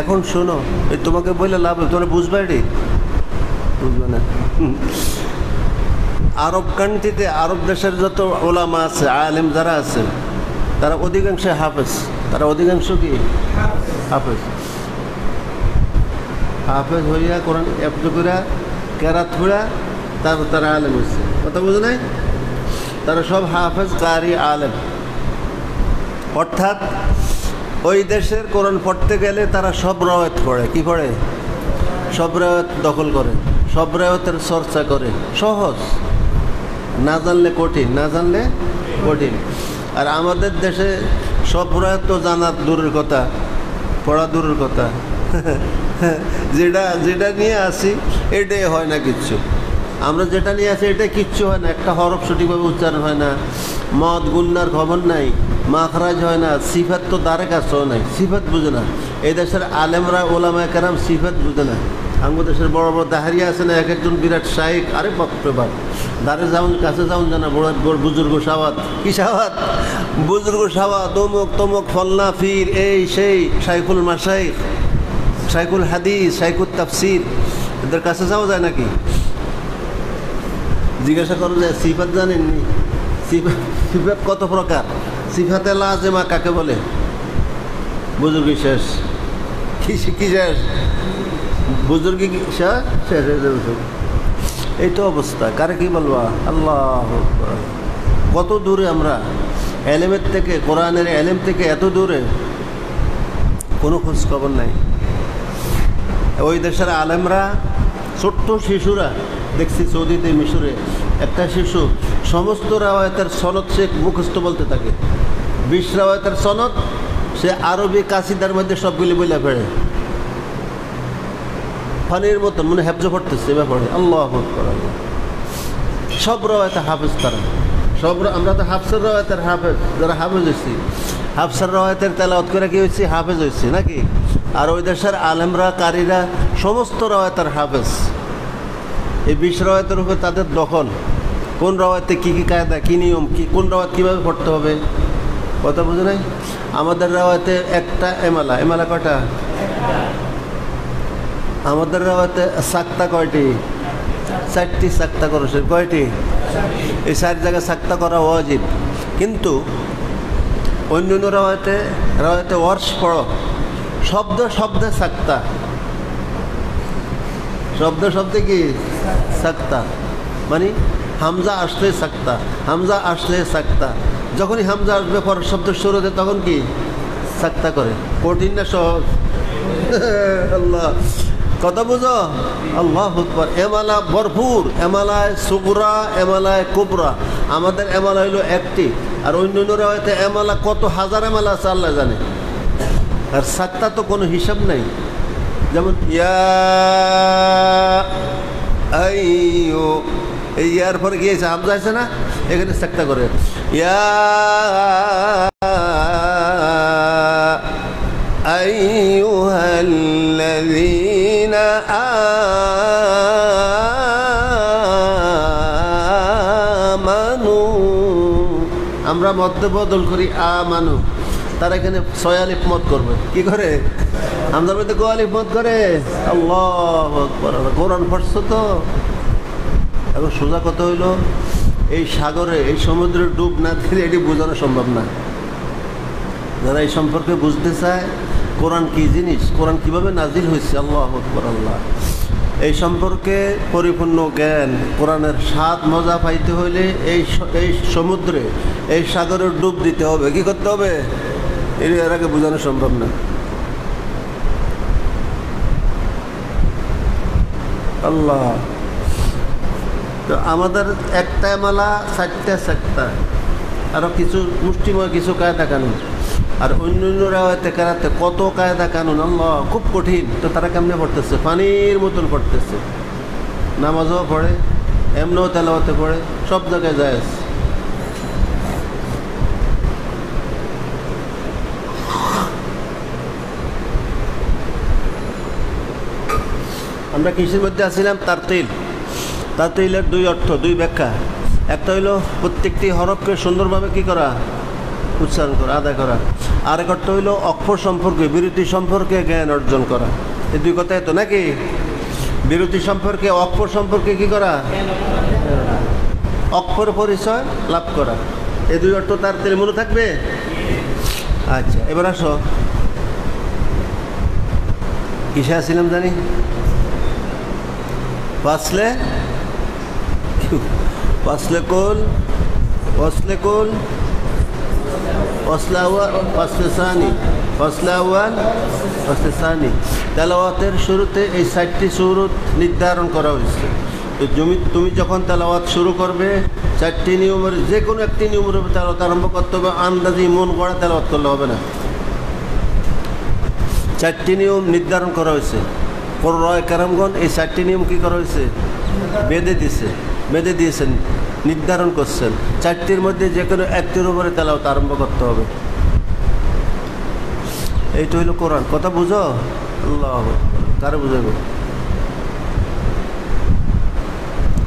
এখন শোনো, এই তোমাকে বললে লাভ, তোমরা বুঝবে এটি? বুঝবে না। আরব কান্ট্রিতে, আরব দেশের যত ওলামা আছে, আলেম যারা আছে, তারা অধিকাংশ হাফেজ। তারা অধিকাংশ কি? হাফেজ। হাফেজ হইয়া কোরআন এফজ করে কেরাত পড়া, তারপর তারা আলেম হচ্ছে। কথা বুঝো নাই? তারা সব হাফেজ, কারি, আলেম। অর্থাৎ ওই দেশের কোরআন পড়তে গেলে তারা সব রেওয়ায়েত পড়ে। কি পড়ে? সব রেওয়ায়েত দখল করে, সব রেওয়ায়েতের চর্চা করে। সহজ, না জানলে কঠিন, না জানলে কঠিন। আর আমাদের দেশে সব রেওয়ায়েত তো জানা দূরের কথা, পড়া দূরের কথা। যেটা নিয়ে আসি এটাই হয় না কিচ্ছু। আমরা যেটা নিয়ে আসি এটাই কিচ্ছু হয় না। একটা হরফ সঠিকভাবে উচ্চারণ হয় না, মদ গুন্নার খবর নাই, মাখরাজ হয় না, সিফাত তো দারে কাছেও নাই, সিফাত বুঝে না। এই দেশের আলেমরা, ওলামায়ে কেরাম সিফাত বুঝে না। আমাদের দেশের বড় বড় দাহারিয়া আছে না, এক একজন বিরাট শাইখ। আরে বাপরে বাপ, দারে যাউন, কাছে যাউন জানা, বড় বড় বুজুর্গ সাওয়াত। কি সাওয়াত? বুজুর্গ সাবা তমুক তমুক ফলনা ফির এই সেই শাইখুল মাশাইখ, শাইখুল হাদিস, শাইখুল তাফসির, এদের কাছে যাওয়া যায় নাকি? জিজ্ঞাসা করো যে সিফাত জানেননি? সিফাত কত প্রকার? সিফাতে লাজেমা কাকে বলে? বুজুর্গি শেষ কি শেষ? বুজুর্গি শেষ শেষ হয়ে যাবে। এই তো অবস্থা, কারে কি বলবা? আল্লাহ, কত দূরে আমরা এলেমের থেকে, কোরআনের এলেম থেকে এত দূরে, কোনো খোঁজ খবর নাই। ওই দেশের আলেমরা, ছোট্ট শিশুরা দেখছি সৌদিতে, মিশরে একটা শিশু সমস্ত রাওয়ায়াতের সনদ সে মুখস্থ বলতে থাকে। 20 রাওয়ায়াতের সনদ সে আরবি কাসিদার মধ্যে সবগুলি বইলা ফেলে, পানির মতো মনে হেফজ পড়তেছে ব্যাপারে। আল্লাহ আকবার। সব রাওয়ায়াতে হাফেজ তারা, সব। আমরা তো হাফসের রাওয়ায়াতের হাফেজ, যারা হাফেজ হয়েছি, হাফসের রাওয়ায়াতের তেলাওয়াত করে কি হয়েছি? হাফেজ হয়েছি নাকি? আর ওই দেশের আলেমরা, কারীরা সমস্ত রাওয়ায়াতের হাফেজ। এই 20 রাওয়ায়াতের উপরে তাদের দখল। কোন রাওয়ায়াতে কী কী কায়দা, কী নিয়ম, কি কোন রাওয়ায়াত কীভাবে পড়তে হবে, কথা বুঝে নাই? আমাদের রাওয়ায়াতে একটা এমালা, এমালা কটা? আমাদের রাওয়ায়াতে সাক্তা কয়টি? 4টি সাক্তা করো। সে কয়টি? এই 4 জায়গায় সাক্তা করা ওয়াজিব। কিন্তু অন্য অন্য রাওয়ায়াতে ওয়ার্স পড়ো, শব্দ শব্দে সাক্তা, শব্দ শব্দে কি সাক্তা, মানে হামজা আসলে সাক্তা, হামজা আসলে সাক্তা। যখনই হামজা আসবে পর শব্দ শুরুতে তখন কি সাক্তা করে। কঠিন না সহজ? আল্লাহ, কথা বুঝো? আল্লাহ আকবার। এমালা ভরপুর, এমালায় সুগরা, এমালায় কুবরা। আমাদের এমালা হইল একটি, আর অন্য রাওয়ায়াতে এমালা কত হাজার এমালা আছে আল্লাহ জানে। আর সাক্তা তো কোনো হিসাব নাই। যেমন ইয়া আইয়ো, এই ইয়ার পরে গিয়েছে হামজা আছে না, এখানে সাক্তা করে ইয়া আইয়ুহাল্লাযীনা আমানু। আমরা মধ্যে বদল করি আমানু, তারা এখানে 6 আলিফ মত করবে। কি করে? হামজার মধ্যে 2 আলিফ মত করে। আল্লাহু আকবার। কোরআন পড়ছো তো? এখন সোজা কথা হইল, এই সাগরে, এই সমুদ্রে ডুব না দিলে এটি বোঝানো সম্ভব না। যারা এই সম্পর্কে বুঝতে চায়, কোরআন কি জিনিস, কোরআন কিভাবে নাজিল হয়েছে, আল্লাহু আকবার, আল্লাহ, এই সম্পর্কে পরিপূর্ণ জ্ঞান, কোরআনের স্বাদ মজা পাইতে হইলে এই সমুদ্রে, এই সাগরে ডুব দিতে হবে। কি করতে হবে? এর আগে বোঝানো সম্ভব না। আল্লাহ, তো আমাদের একটা মালা 4টা সাক্তা, আরও কিছু মুষ্টিময় কিছু কায়দা কানুন। আর অন্য অন্য রাওয়ায়াতে কারাতে কত কায়দা কানুন, আল্লাহ, খুব কঠিন। তো তারা কেমনে পড়তেছে? পানির মতন পড়তেছে। নামাজও পড়ে, এমনও তেলাওয়াতে পড়ে, সব জায়গায় যায়। আমরা কিসের মধ্যে আসছিলাম? তারতিল। তারতিলের 2 অর্থ, 2 ব্যাখ্যা। একটা হইল প্রত্যেকটি হরফকে সুন্দরভাবে কি করা? উচ্চারণ করা, আদায় করা। আরেক অর্থ হইল অক্ষর সম্পর্কে, বিরতি সম্পর্কে জ্ঞান অর্জন করা। এই 2 কথাই তো নাকি? বিরতি সম্পর্কে, অক্ষর সম্পর্কে কি করা? অক্ষর পরিচয় লাভ করা। এই 2 অর্থ তারতিল মনে থাকবে? আচ্ছা, এবার আসো, কিসে আসছিলাম জানি? ফাসলে কুল, ওয়াসলে কুল, ওয়াসলে আউয়াল, ফাসলে সানি, ফাসলে আউয়াল, ফাসলে সানি। তেলাওয়াতের শুরুতে এই 4টি সুরত নির্ধারণ করা হয়েছে। তো তুমি যখন তেলাওয়াত শুরু করবে, 4টি নিয়মের যে কোনো একটি নিয়মের উপর তেলাওয়াত আরম্ভ করতে হবে। আন্দাজি মন গড়া তেলাওয়াত করলে হবে না। 4টি নিয়ম নির্ধারণ করা হয়েছে। কোরআনে কারামগণ এই 4টি নিয়ম কী করা হয়েছে? বেঁধে দিয়েছেন, নির্ধারণ করছেন। 4টির মধ্যে যে কোনো একটির উপরে তেলাওয়াত আরম্ভ করতে হবে। এইটা হইল কোরআন। কথা বুঝো? আল্লাহ, কারে বুঝাবো?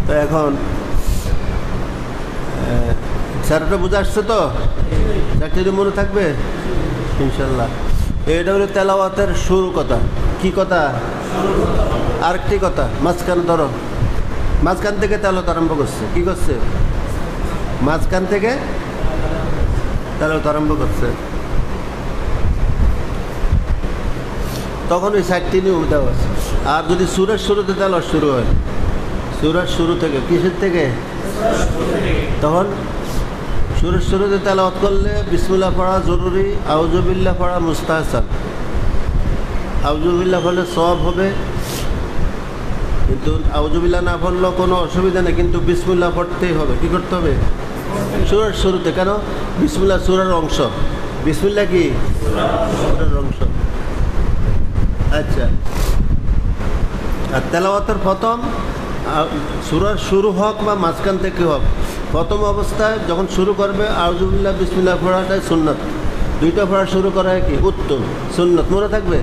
তো এখন স্যারটা বুঝে আসছে তো? চারটে নিয়ম মনে থাকবে ইনশাল্লাহ। এটা হলো তেলাওয়াতের শুরু কথা। কি কথা? আরেকটি কথা, মাঝখান ধরো, মাঝখান থেকে তেলাওয়াত আরম্ভ করছে। কি করছে? মাঝখান থেকে তেলাওয়াত আরম্ভ করছে। তখন ওই চারটি নিয়ম দেওয়া আছে। আর যদি সূরার শুরুতে তেলাওয়াত শুরু হয়, সূরার শুরু থেকে, কিসের থেকে? তখন সূরার শুরুতে তেলাওয়াত করলে বিসমিল্লাহ পড়া জরুরি, আউযুবিল্লাহ পড়া মুস্তাহসান। আউযুবিল্লাহ পড়লে সওয়াব হবে, কিন্তু আউযুবিল্লাহ না পড়লেও কোনো অসুবিধা নেই, কিন্তু বিসমিল্লাহ পড়তেই হবে। কী করতে হবে? সূরার শুরুতে। কেন? বিসমিল্লাহ সূরার অংশ। বিসমিল্লাহ কি? সূরার অংশ। আচ্ছা, আর তেলাওয়াতের প্রথম সূরার শুরু হোক বা মাঝখান থেকে হোক, প্রথম অবস্থায় যখন শুরু করবে আউযুবিল্লাহ বিসমিল্লাহ পড়াটাই সুন্নাত। দুইটা পড়া শুরু করা কি? উত্তম, সুন্নাত, মনে থাকবে।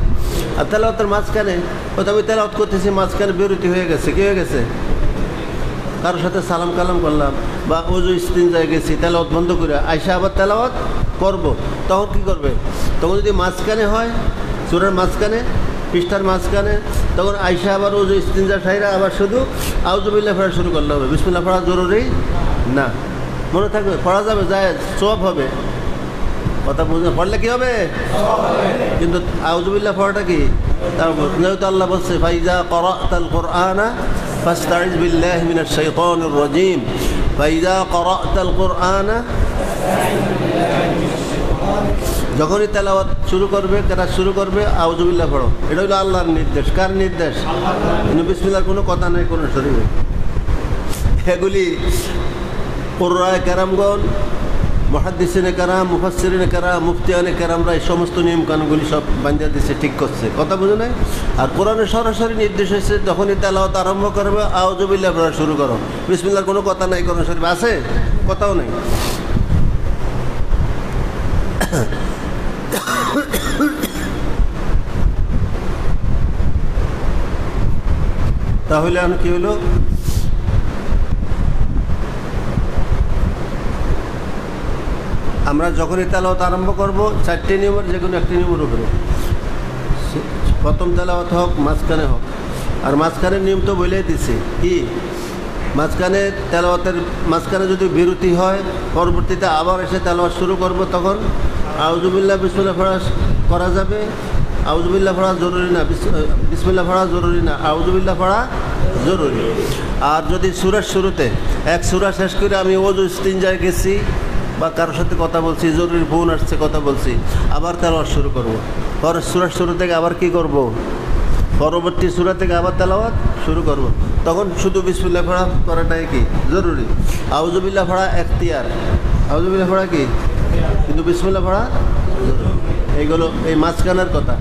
আর তেলাওয়াতের মাঝখানে, হয়তো আমি তেলাওয়াত করতেছি, মাঝখানে বিরতি হয়ে গেছে। কী হয়ে গেছে? কারোর সাথে সালাম কালাম করলাম বা ওযু ইস্তিনজায় গেছি, তেলাওয়াত বন্ধ করে আইসা আবার তেলাওয়াত করব, তখন কি করবে? তখন যদি মাঝখানে হয়, সূরার মাঝখানে, পৃষ্ঠার মাঝখানে, তখন আইসা আবার ওযু ইস্তিনজা সাইরা আবার শুধু আউযুবিল্লাহ পড়া শুরু করলে হবে। বিসমিল্লাহ পড়া জরুরি না, মনে থাকবে। পড়া যাবে, যায়, সওয়াব হবে। কথা বুঝে পড়লে কি হবে? কিন্তু আউযুবিল্লাহ পড়াটা কি? যেহেতু আল্লাহ বলছে ফাইজা ক্বরাতাল কুরআনা ফাস্তাইজ বিল্লাহি মিনাশ শাইতানির রাজীম। ফাইজা ক্বরাতাল কুরআনা, যখনই তেলাওয়াত শুরু করবে, কেরাত শুরু করবে, আউযুবিল্লাহ পড়ো। এটা হলো আল্লাহর নির্দেশ। কার নির্দেশ? কিন্তু বিসমিল্লাহর কোনো কথা নেই কোনো শরীরে। এগুলি কুরআয়ে কেরামগণ, মুহাদ্দিসিনে কেরাম, মুফাসসিরিনে কেরাম, মুফতিয়ানে কেরামরা এই সমস্ত নিয়মকানুনগুলি সব বান্ধা দিচ্ছে, ঠিক করছে। কথা বুঝে নাই? আর কোরআনে সরাসরি নির্দেশ হয়েছে, যখনই তেলাওয়াত আরম্ভ করবে আউযুবিল্লাহ পড়া শুরু করো। বিসমিল্লাহর কোনো কথা নাই কোরআন শরীফে। আছে? কথাও নেই। তাহলে আমি কি হলো? আমরা যখনই তেলাওয়াত আরম্ভ করব, চারটে নিয়মের যে কোনো একটি নিয়মের উপরে, প্রথম তেলাওয়াত হোক, মাঝখানে হোক। আর মাঝখানের নিয়ম তো বলেই দিছে। কি? মাঝখানে তেলাওয়াতের মাঝখানে যদি বিরতি হয়, পরবর্তীতে আবার এসে তেলাওয়াত শুরু করব, তখন আউযুবিল্লাহ বিসমিল্লাহ পড়া করা যাবে। আউযুবিল্লাহ পড়া জরুরি না, বিসমিল্লাহ পড়া জরুরি না, আউযুবিল্লাহ পড়া জরুরি। আর যদি সূরার শুরুতে এক সূরা শেষ করে আমি ওযু ইস্তিনজায় গেছি বা কারোর সাথে কথা বলছি, জরুরি ফোন আসছে, কথা বলছি, আবার তেলাওয়াত শুরু করব। পরে সূরার শুরু থেকে আবার কি করব? পরবর্তী সূরা থেকে আবার তেলাওয়াত শুরু করব। তখন শুধু বিসমিল্লাহ পড়া করাটাই কি? জরুরি। আউযুবিল্লাহ পড়া এখতিয়ার। আউযুবিল্লাহ পড়া কি? কিন্তু বিসমিল্লাহ পড়া জরুরি। এইগুলো এই মাঝখানের কথা।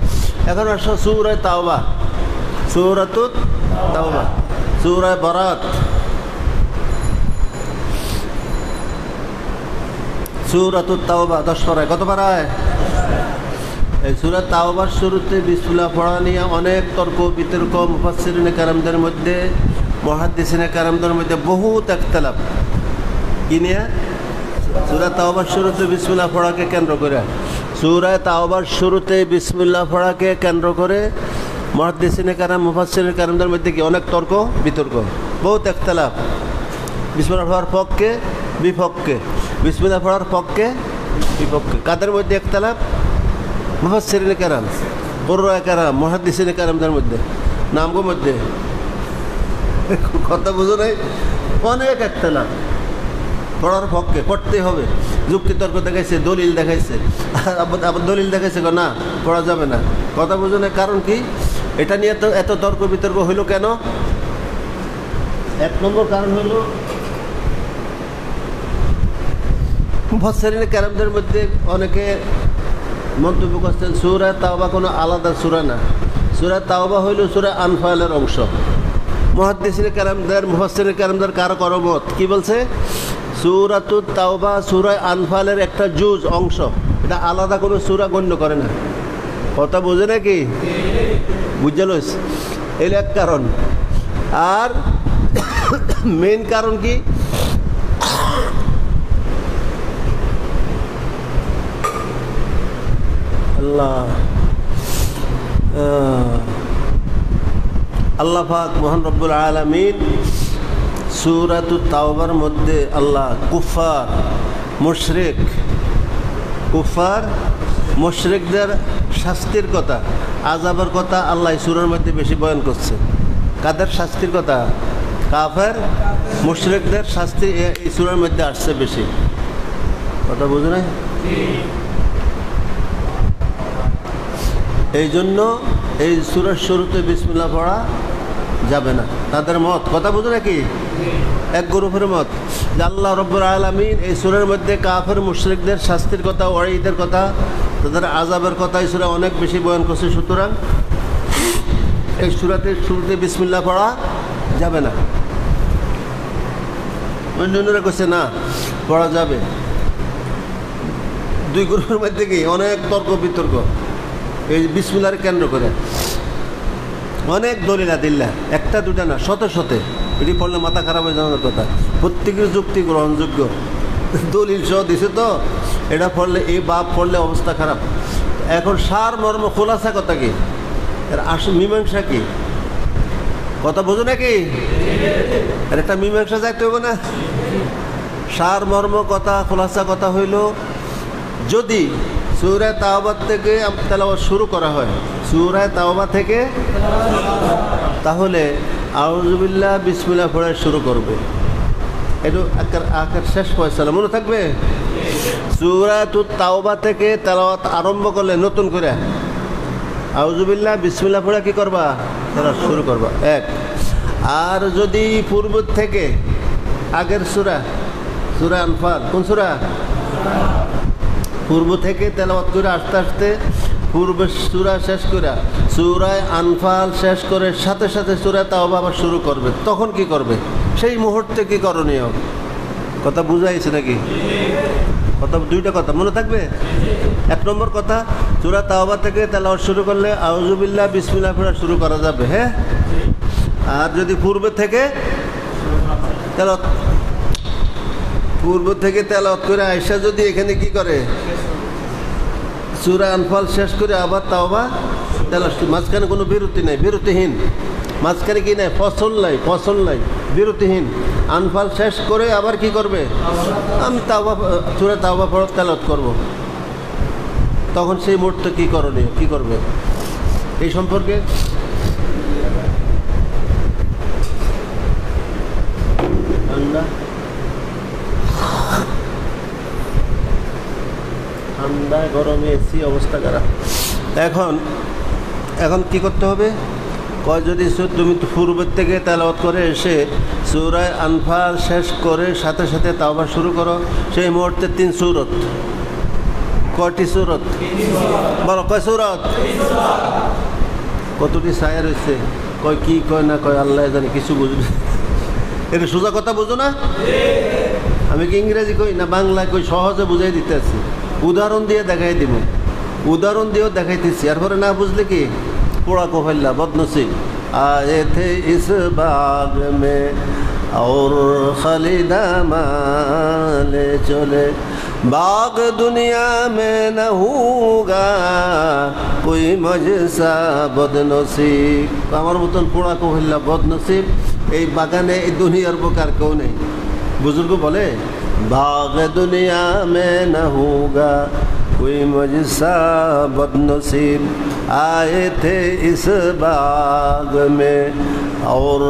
এখন আসো সূরা তাওবা, সূরাতুত তাওবা, সূরা বারাত, সূরাতুত তাওবা 10 পারায়। কত পারায়? এই সূরা তাওবার শুরুতে বিসমিল্লাহ পড়া নিয়ে অনেক তর্ক বিতর্ক মুফাসসিরিনে কেরামদের মধ্যে, মুহাদ্দিসিনে কেরামদের মধ্যে বহুত ইখতিলাফ। কি নিয়ে? সূরা তাওবার শুরুতে বিসমিল্লাহ পড়াকে কেন্দ্র করে, সূরা তাওবার শুরুতে বিসমিল্লাহ পড়াকে কেন্দ্র করে মুহাদ্দিসিনে কেরাম, মুফাসসিরিনে কেরামদের মধ্যে কি অনেক তর্ক বিতর্ক, বহুত ইখতিলাফ। বিসমিল্লাহ পড়ার পক্ষে বিপক্ষে, বিসমিল্লাহ পড়ার পক্ষে বিপক্ষে। কাদের মধ্যে ইখতিলাফ? মুফাসসিরিনে কেরাম, কুরআয়ে কেরাম, মুহাদ্দিসিনে কেরামদের মধ্যে, নামগো মধ্যে। কথা বুঝো নাই? অনেক ইখতিলাফ। পড়ার পক্ষে পড়তে হবে, যুক্তি তর্ক দেখাইছে, দলিল দেখাইছে, আবার দলিল দেখাইছে না পড়া যাবে না। কথা বুঝো না? কারণ কি? এটা নিয়ে তো এত তর্ক বিতর্ক হইল কেন? এক নম্বর কারণ হইল মুফাসসিরিনে কেরামদের মধ্যে অনেকে মন্তব্য করছেন সূরা তাওবা কোনো আলাদা সূরা না, সূরা তাওবা হইল সূরা আনফালের অংশ। মুহাদ্দিসিনে কেরামদের, মুফাসসিরিনে কেরামদের কারো কারো মত কি বলছে? সূরাতুত তাওবা সূরা আনফালের একটা জুজ অংশ, এটা আলাদা কোনো সূরা গণ্য করে না। কথা বুঝে নাকি? বুঝে লইস? এর এক কারণ। আর মেইন কারণ কি? আল্লাহ আল্লাহ পাক মহান রব্বুল আলামিন সূরাতুত তাওবার মধ্যে আল্লাহ কুফার মুশরিকদের শাস্তির কথা, আযাবের কথা আল্লাহ সূরার মধ্যে বেশি বয়ান করছে। কাদের শাস্তির কথা? কাফের মুশরিকদের শাস্তি এই সূরার মধ্যে আসছে বেশি। কথা বুঝো না? এই জন্য এই সূরার শুরুতে বিসমিল্লাহ পড়া যাবে না। তাদের মত, কথা বুঝো নাকি? এক গ্রুপের মত যে আল্লাহ রব্বুল আলামিন এই সূরার মধ্যে কাফের মুশরিকদের শাস্তির কথা, ওয়াঈদের কথা, তাদের আযাবের কথা এই সূরা অনেক বেশি বয়ান করছে। সুতরাং এই সূরাতে শুরুতে বিসমিল্লাহ পড়া যাবে না। অন্যরা কইছে না, পড়া যাবে। দুই গ্রুপের মধ্যে কি অনেক তর্ক বিতর্ক এই বিসমিল্লাহর কেন্দ্র করে, অনেক দলিল আদিল্লাহ, একটা দুটা না, শতে শতে। এটি পড়লে মাথা খারাপ হয়ে যাওয়ার কথা। প্রত্যেকের যুক্তি গ্রহণযোগ্য, দলিল সহ দিছে তো এটা পড়লে, এই বাপ পড়লে অবস্থা খারাপ। এখন সার মর্ম খোলাসা কথা কি, এর মীমাংসা কি? কথা বোঝো নাকি? আর একটা মীমাংসা যাইতে হবে না? সার মর্ম কথা খোলাসা কথা হইল, যদি সূরা তাওবা থেকে তেলাওয়াত শুরু করা হয়, সূরা তাওবা থেকে, তাহলে আউযু বিল্লাহ বিসমিল্লাহ পড়ে শুরু করবে। এটা আকার শেষ ফয়সালা মনে থাকবে। সূরাতুত তাওবা থেকে তেলাওয়াত আরম্ভ করলে নতুন করে আউযু বিল্লাহ বিসমিল্লাহ পড়ে কি করবা? তেলাওয়াত শুরু করবা। এক। আর যদি পূর্ব থেকে আগের সূরা আনফাল, কোন সূরা? পূর্ব থেকে তেলাওয়াত করে আস্তে আস্তে পূর্বের সূরা শেষ করে, সূরা আনফাল শেষ করে সাথে সাথে সূরা তাওবা আবার শুরু করবে, তখন কি করবে? সেই মুহূর্তে কি করণীয়? কথা বুঝাইছে নাকি? কথা দুইটা কথা মনে থাকবে। এক নম্বর কথা, সূরা তাওবা থেকে তেলাওয়াত শুরু করলে আউযু বিল্লাহ বিসমিল্লাহ পড়া শুরু করা যাবে। হ্যাঁ। আর যদি পূর্ব থেকে তেলাওয়াত করে আয়েশা যদি এখানে কি করে, সূরা আনফাল শেষ করে আবার তাওবা তেলাওয়াত, মাঝখানে কোনো বিরতি নাই, বিরতিহীন। মাঝখানে কি নাই? ফসল নাই, বিরতিহীন। আনফাল শেষ করে আবার কি করবে? আমি সূরা তাওবা পড়ে তেলাওয়াত করব। তখন সেই মুহূর্তে কি করণীয়, কি করবে? এই সম্পর্কে ঠান্ডা গরমে এসি অবস্থা খারাপ। এখন কি করতে হবে? যদি তুমি পূর্বের থেকে তেলাওয়াত করে এসে সূরা আনফাল শেষ করে সাথে সাথে তাওবা শুরু করো, সেই মুহূর্তে 3 সূরত। কয়টি সূরত? বলো, কয় সূরত? কতটি সায়া রয়েছে? কয় কি কয় না কয় আল্লাহ জানে, কিছু বুঝবে। এটা সোজা কথা বুঝো না? আমি কি ইংরেজি কই না বাংলা কই? সহজে বুঝাই দিতে আছি, উদাহরণ দিয়ে দেখাই দিব, উদাহরণ দিয়েও দেখাইতেছি। এরপরে না বুঝলে কি পোড়া কোফাল্লা বদনসিব। आए थे इस बाग में और खालिदा माले चले, बाग दुनिया में न होगा कोई मुझसा बदनसीब। আমার মতন পোড়া কোফাল্লা বদনসিব এই বাগানে, এই দুনিয়ার প্রকার কেউ নেই। বুজুর্গ বলে, बाग दुनिया में न होगा कोई मुझसा बदनसीब, आए थे इस बाग में और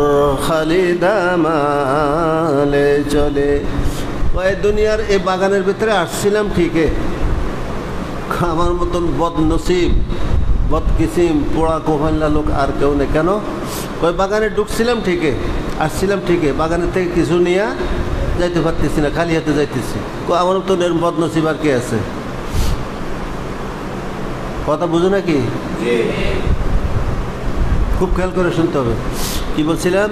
खालिदा माले चले। ওই দুনিয়ার এই বাগানের ভিতরে আসছিলাম ঠিকই, আমার মতন বদনসিব বদকিসিম পোড়া কোফাল্লা লোক আর কেউ নেই। কেন? ওই বাগানে ঢুকছিলাম ঠিকই, আসছিলাম ঠিকই, বাগানের থেকে কিছু নিয়ে যাইতে পারতেছি না, খালি হাতে যাইতেছি। আমার মতন এর বদনসিব আর কে আছে? কথা বুঝো নাকি? খুব খেয়াল করে শুনতে হবে। কি বলছিলাম?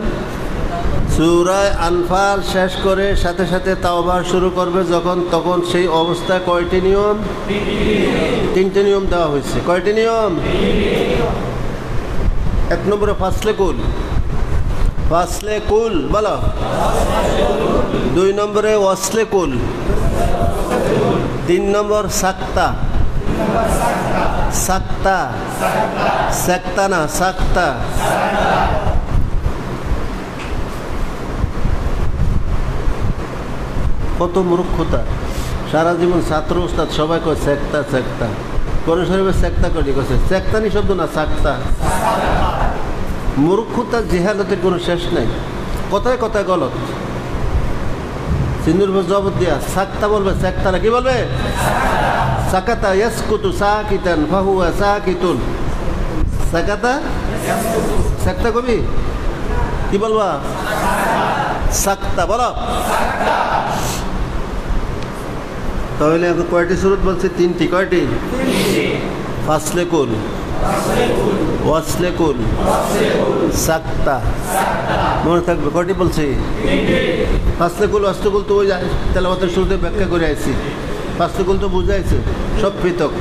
সূরা আনফাল শেষ করে সাথে সাথে তাওবা শুরু করবে যখন, তখন সেই অবস্থায় কয়টি নিয়ম? 3টে নিয়ম দেওয়া হয়েছে। কয়টি নিয়ম? 1 নম্বরে ফাসলে কুল বলো, 2 নম্বরে ওয়াসলে কুল, 3 নম্বর সাক্তা, সাক্তা, সাক্তা না সাক্তা। কত মূর্খতা! সারা জীবন ছাত্র উস্তাদ সবাই কয় সেক্তা সেক্তা, কোন শরীফে সেক্তা করি কছে সেক্তানি শব্দ না সাক্তা। মূর্খতা জেহালতের কোনো শেষ নাই, কথায় কথায় গলত। সিন্ধুর জবাব দিয়া সাক্তা বলবে, সেক্তারা কি বলবে? সাকাতা ইয়াসকুতু সাকিতান ফাহুয়া সাকিতুন। সাকাতা সাক্তা কবি কি বলবা? সাক্তা বলো। তাহলে এখন কয়টি সুরত বলছে? তিনটি। কয়টি? ফাসলে কুল, ওয়াসলে কুল, সাক্তা। মনে থাকবে কয়টি বলছি? ফাসলে কুল ওয়াসলে কুল তো ওই তেলাওয়াতের শুরুতে ব্যাখ্যা করে আইছি। ফাসলে কুল তো বুঝাইছে সব পৃথক,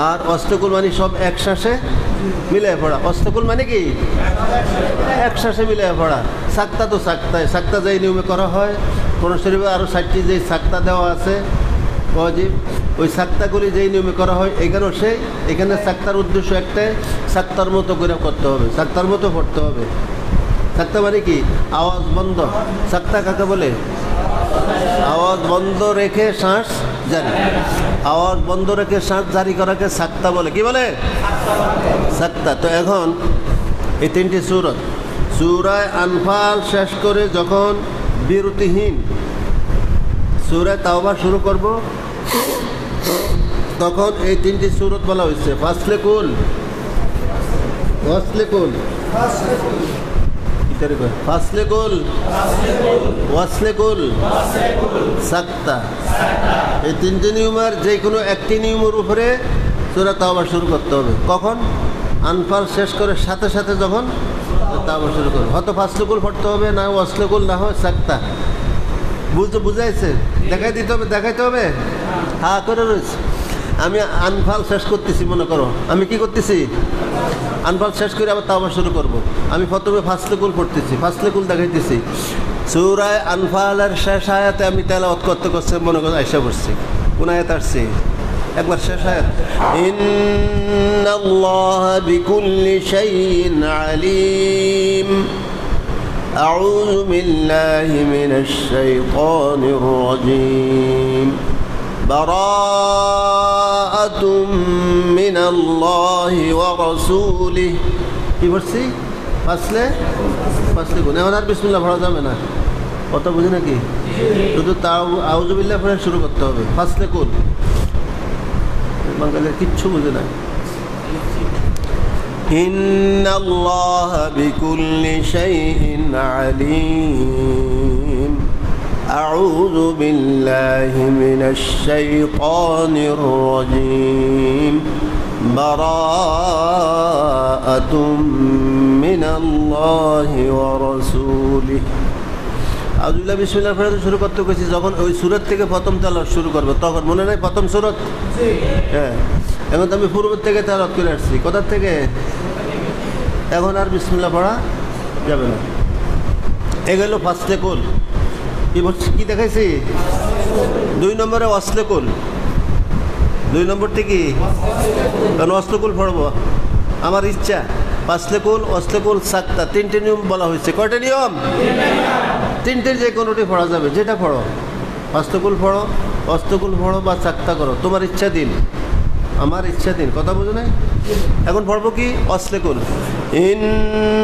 আর অস্তেকুল মানে সব এক শ্বাসে মিলিয়ে পড়া। অস্তেকুল মানে কি? এক শ্বাসে মিলিয়ে পড়া। সাক্তা তো সাক্তায়, সাক্তা যেই নিয়মে করা হয়, কোন শরীফে আরও 60টি যেই সাক্তা দেওয়া আছে ওয়াজিব, ওই সাক্তাগুলি যেই নিয়মে করা হয় এখানেও সেই। এখানে সাক্তার উদ্দেশ্য একটাই, সাক্তার মতো করে করতে হবে, সাক্তার মতো পড়তে হবে। সাক্তা মানে কি? আওয়াজ বন্ধ। সাক্তা কাকে বলে? আওয়াজ বন্ধ রেখে শ্বাস জারি। আওয়াজ বন্ধ রেখে শ্বাস জারি করাকে সাক্তা বলে। কি বলে? সাক্তা। তো এখন এই তিনটি সূরা, সূরা আনফাল শেষ করে যখন বিরতিহীন সূরা তাওবা শুরু করব, তখন এই তিনটি সূরত বলা হয়েছে। ফাসলে কুল, ওয়াসলে কুল, ফাসলে কুল, ওয়াসলে কুল, সাক্তা। এই তিনটি নিয়মের যে কোনো একটি নিয়মের উপরে সূরা তাওবা শুরু করতে হবে। কখন? আনফাল শেষ করে সাথে সাথে যখন তাওবা শুরু করবে, হয়তো ফাসলে কুল পড়তে হবে, না ওয়াসলে কুল, না হয় সাক্তা। বুঝাইছে? দেখাই দিতে হবে, দেখাইতে হবে। হ্যাঁ করে রয়েছে। আমি আনফাল শেষ করতেছি, মনে করো আমি কি করতেছি? আনফাল শেষ করে আবার তাওবা শুরু করব। আমি প্রথমে ফাসলে কুল পড়তেছি, ফাসলে কুল দেখাইতেছি। সূরা আনফালের শেষ আয়াতে আমি তেলাওয়াত করতে করতে মনে করো আইসা পড়ছি। কোন আয়াত আসছে? একবার শেষ আয়াত, ইন্নাল্লাহা বিকুল্লি শাইইন আলীম। أعوذ بالله من الشيطان الرجيم براءة من الله ورسوله। কি বলছি? ফাসলে ফাসলে কোন? এখন আর বিসমিল্লাহ পড়া যাবে না, কথা বুঝি নাকি? শুধু আউযু বিল্লাহ পড়ে শুরু করতে হবে। ফাসলে কোন বাঙালির কিচ্ছু বুঝে না। ইন্নাল্লাহা বিকুল্লি শাইইন আলীম। আউযু বিল্লাহি মিনাশ শাইতানির রাজীম। বারাআতুম মিনাল্লাহি ওয়া রাসূলিহি। আউযু বিল্লাহি বিসমিল্লাহ পড়ে শুরু করতে কইছি। যখন ওই সূরা থেকে প্রথম তেলাওয়াত শুরু করব, তখন মনে নাই প্রথম সূরা? হ্যাঁ। এখন তো আমি পূর্ব থেকে তেলাওয়াত করে আসছি। কোথা থেকে? এখন আর বিসমিল্লাহ পড়া যাবে না। এগুলো ফাসলে কুল। কি দেখাইছি? 2 নম্বরে ওয়াসলে কুল। 2 নম্বরটি কি? কারণ ওয়াসলে কুল পড়বো আমার ইচ্ছা। ফাসলে কুল, ওয়াসলে কুল, সাক্তা, 3টে নিয়ম বলা হয়েছে। কয়টা নিয়ম? 3টের যে কোনোটি পড়া যাবে, যেটা পড়ো। ফাসলে কুল পড়ো, ওয়াসলে কুল পড়ো বা সাক্তা করো, তোমার ইচ্ছা দিন, আমার ইচ্ছা দিন। কথা বুঝো নাই? এখন পড়বো কি? ওয়াসলে কুল।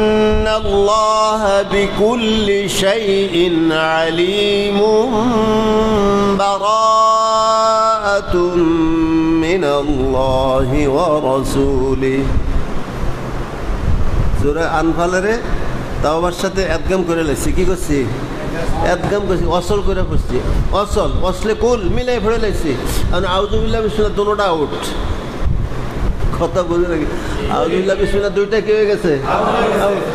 ইন্নাল্লাহা বিকুল্লি শাইইন আলীমুম বারাআতুম মিনাল্লাহি ওয়া রাসূলিহি। সূরা আনফালের তাওবার সাথে একদম করে লাইছি। কি করছি? একদম করছি, অসল করে করছি। অসল ওয়াসলে কুল মিলাই পড়ে লাইছি। আর আউযু বিল্লাহি বিসমিল্লাহ দুটোটা আউট। কথা বুঝে নাকি? আউযু বিল্লাহি বিসমিল্লাহ দুইটা কি হয়ে গেছে?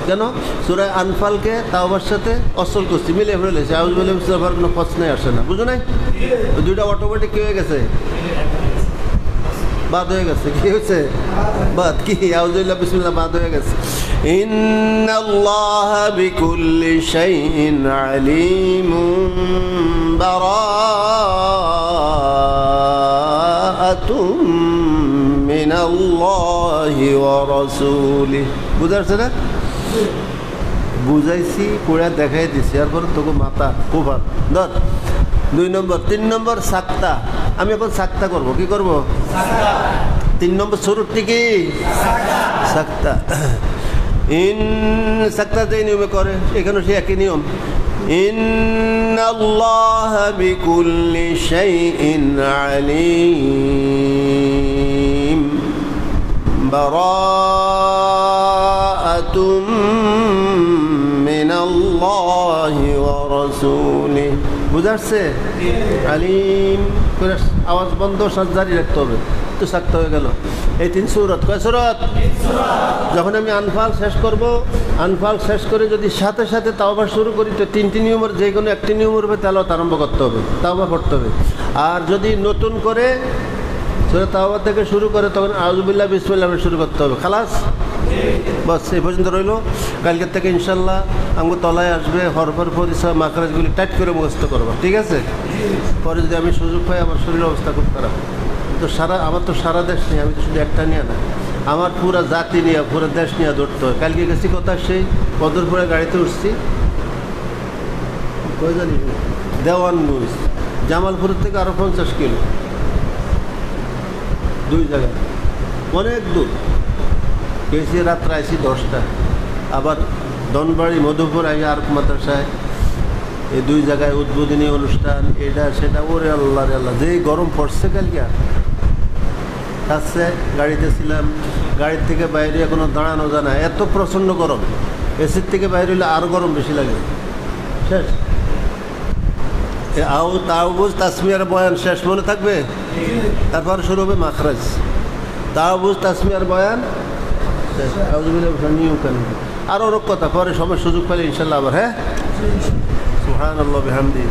কেন? সূরা আনফালকে তাওবার সাথে অসল করছি, মিলে পড়ে লাইছি। আউযু বিল্লাহি বিসমিল্লাহ কোনো প্রশ্নই আসে না, বুঝো নাই? ওই দুইটা অটোমেটিক কি হয়ে গেছে? বাদ হয়ে গেছে। কি হয়েছে? বাদ। কি? আউযু বিল্লাহি বিসমিল্লাহ বাদ হয়ে গেছে। ইন্নাল্লাহা বিকুল্লি শাইইন আলীমুম বারাআতুম আল্লাহি ওয়া রাসূলিহি। বুঝাচ্ছে না? বুঝাইছি, পুরা দেখাই দিছি, এরপর তোকে মাথা কুফার ধর। 2 নম্বর। 3 নম্বর সাক্তা। আমি এখন সাক্তা করব। কি করব? 3 নম্বর শুরুটি কি? সাক্তা। সাক্তা যে নিয়মে করে এখানে সে একই নিয়ম। ইন্নাল্লাহা বিকুল্লি শাইইন আলীম বারাআতুম মিনাল্লাহি ওয়া রাসূলিহি। বুঝাচ্ছে? আলিম করে আওয়াজ বন্ধ, শ্বাস জারি রাখতে হবে, তো সাক্তা হয়ে গেল। এই 3 সূরত। কয় সূরত? যখন আমি আনফাল শেষ করব, আনফাল শেষ করে যদি সাথে সাথে তাওবা শুরু করি, তো 3টি নিয়মের যে কোনো একটি নিয়মের উপরে তেলাওয়াত আরম্ভ করতে হবে, তাওবা পড়তে হবে। আর যদি নতুন করে সূরা তাওবা থেকে শুরু করে, তখন আউযু বিল্লাহি বিসমিল্লাহ শুরু করতে হবে। খালাস, বাস এই পর্যন্ত রইল। কালকের থেকে ইনশাল্লাহ আমাকে তলায় আসবে, হরফের পরিচয় মাখরাজগুলি টাইট করে মুখস্থ করবো, ঠিক আছে? পরে যদি আমি সুযোগ পাই, আমার শরীরের অবস্থা খুব খারাপ। তো আমার তো সারা দেশ নিয়ে, আমি তো শুধু একটা নিয়ে না, আমার পুরা জাতি নিয়ে, পুরো দেশ নিয়ে দৌড়তে হয়। কালকে গেছি কথা, সেই বদরপুরে গাড়িতে উঠছি, কই জানি দেওয়ানগঞ্জ, জামালপুরের থেকে আরও 50 কিলো, 2 জায়গায়, অনেক দূর গেছি। রাত্রে আইসি 10টা। আবার ধনবাড়ি মধুপুর আই আর মাদ্রাসায়, এই 2 জায়গায় উদ্বোধনী অনুষ্ঠান, এটা সেটা। ওরে আল্লাহ রে আল্লাহ, যেই গরম পড়ছে কালকে। আসছে গাড়িতে ছিলাম, গাড়ির থেকে বাইরে এখনো দাঁড়ানো যায় না, এত প্রচণ্ড গরম। এসির থেকে বাইরে হলে আরও গরম বেশি লাগে। শেষ তাওবুজ তাসমিয়ার বয়ান শেষ, মনে থাকবে? তারপর শুরু হবে মাখরাজ। তাওবুজ তাসমিয়ার বয়ান শেষ। আরও অনেক কথা পরে সময় সুযোগ পেলে ইনশাল্লাহ আবার। হ্যাঁ, সুবহানাল্লাহ বিহামদিহি।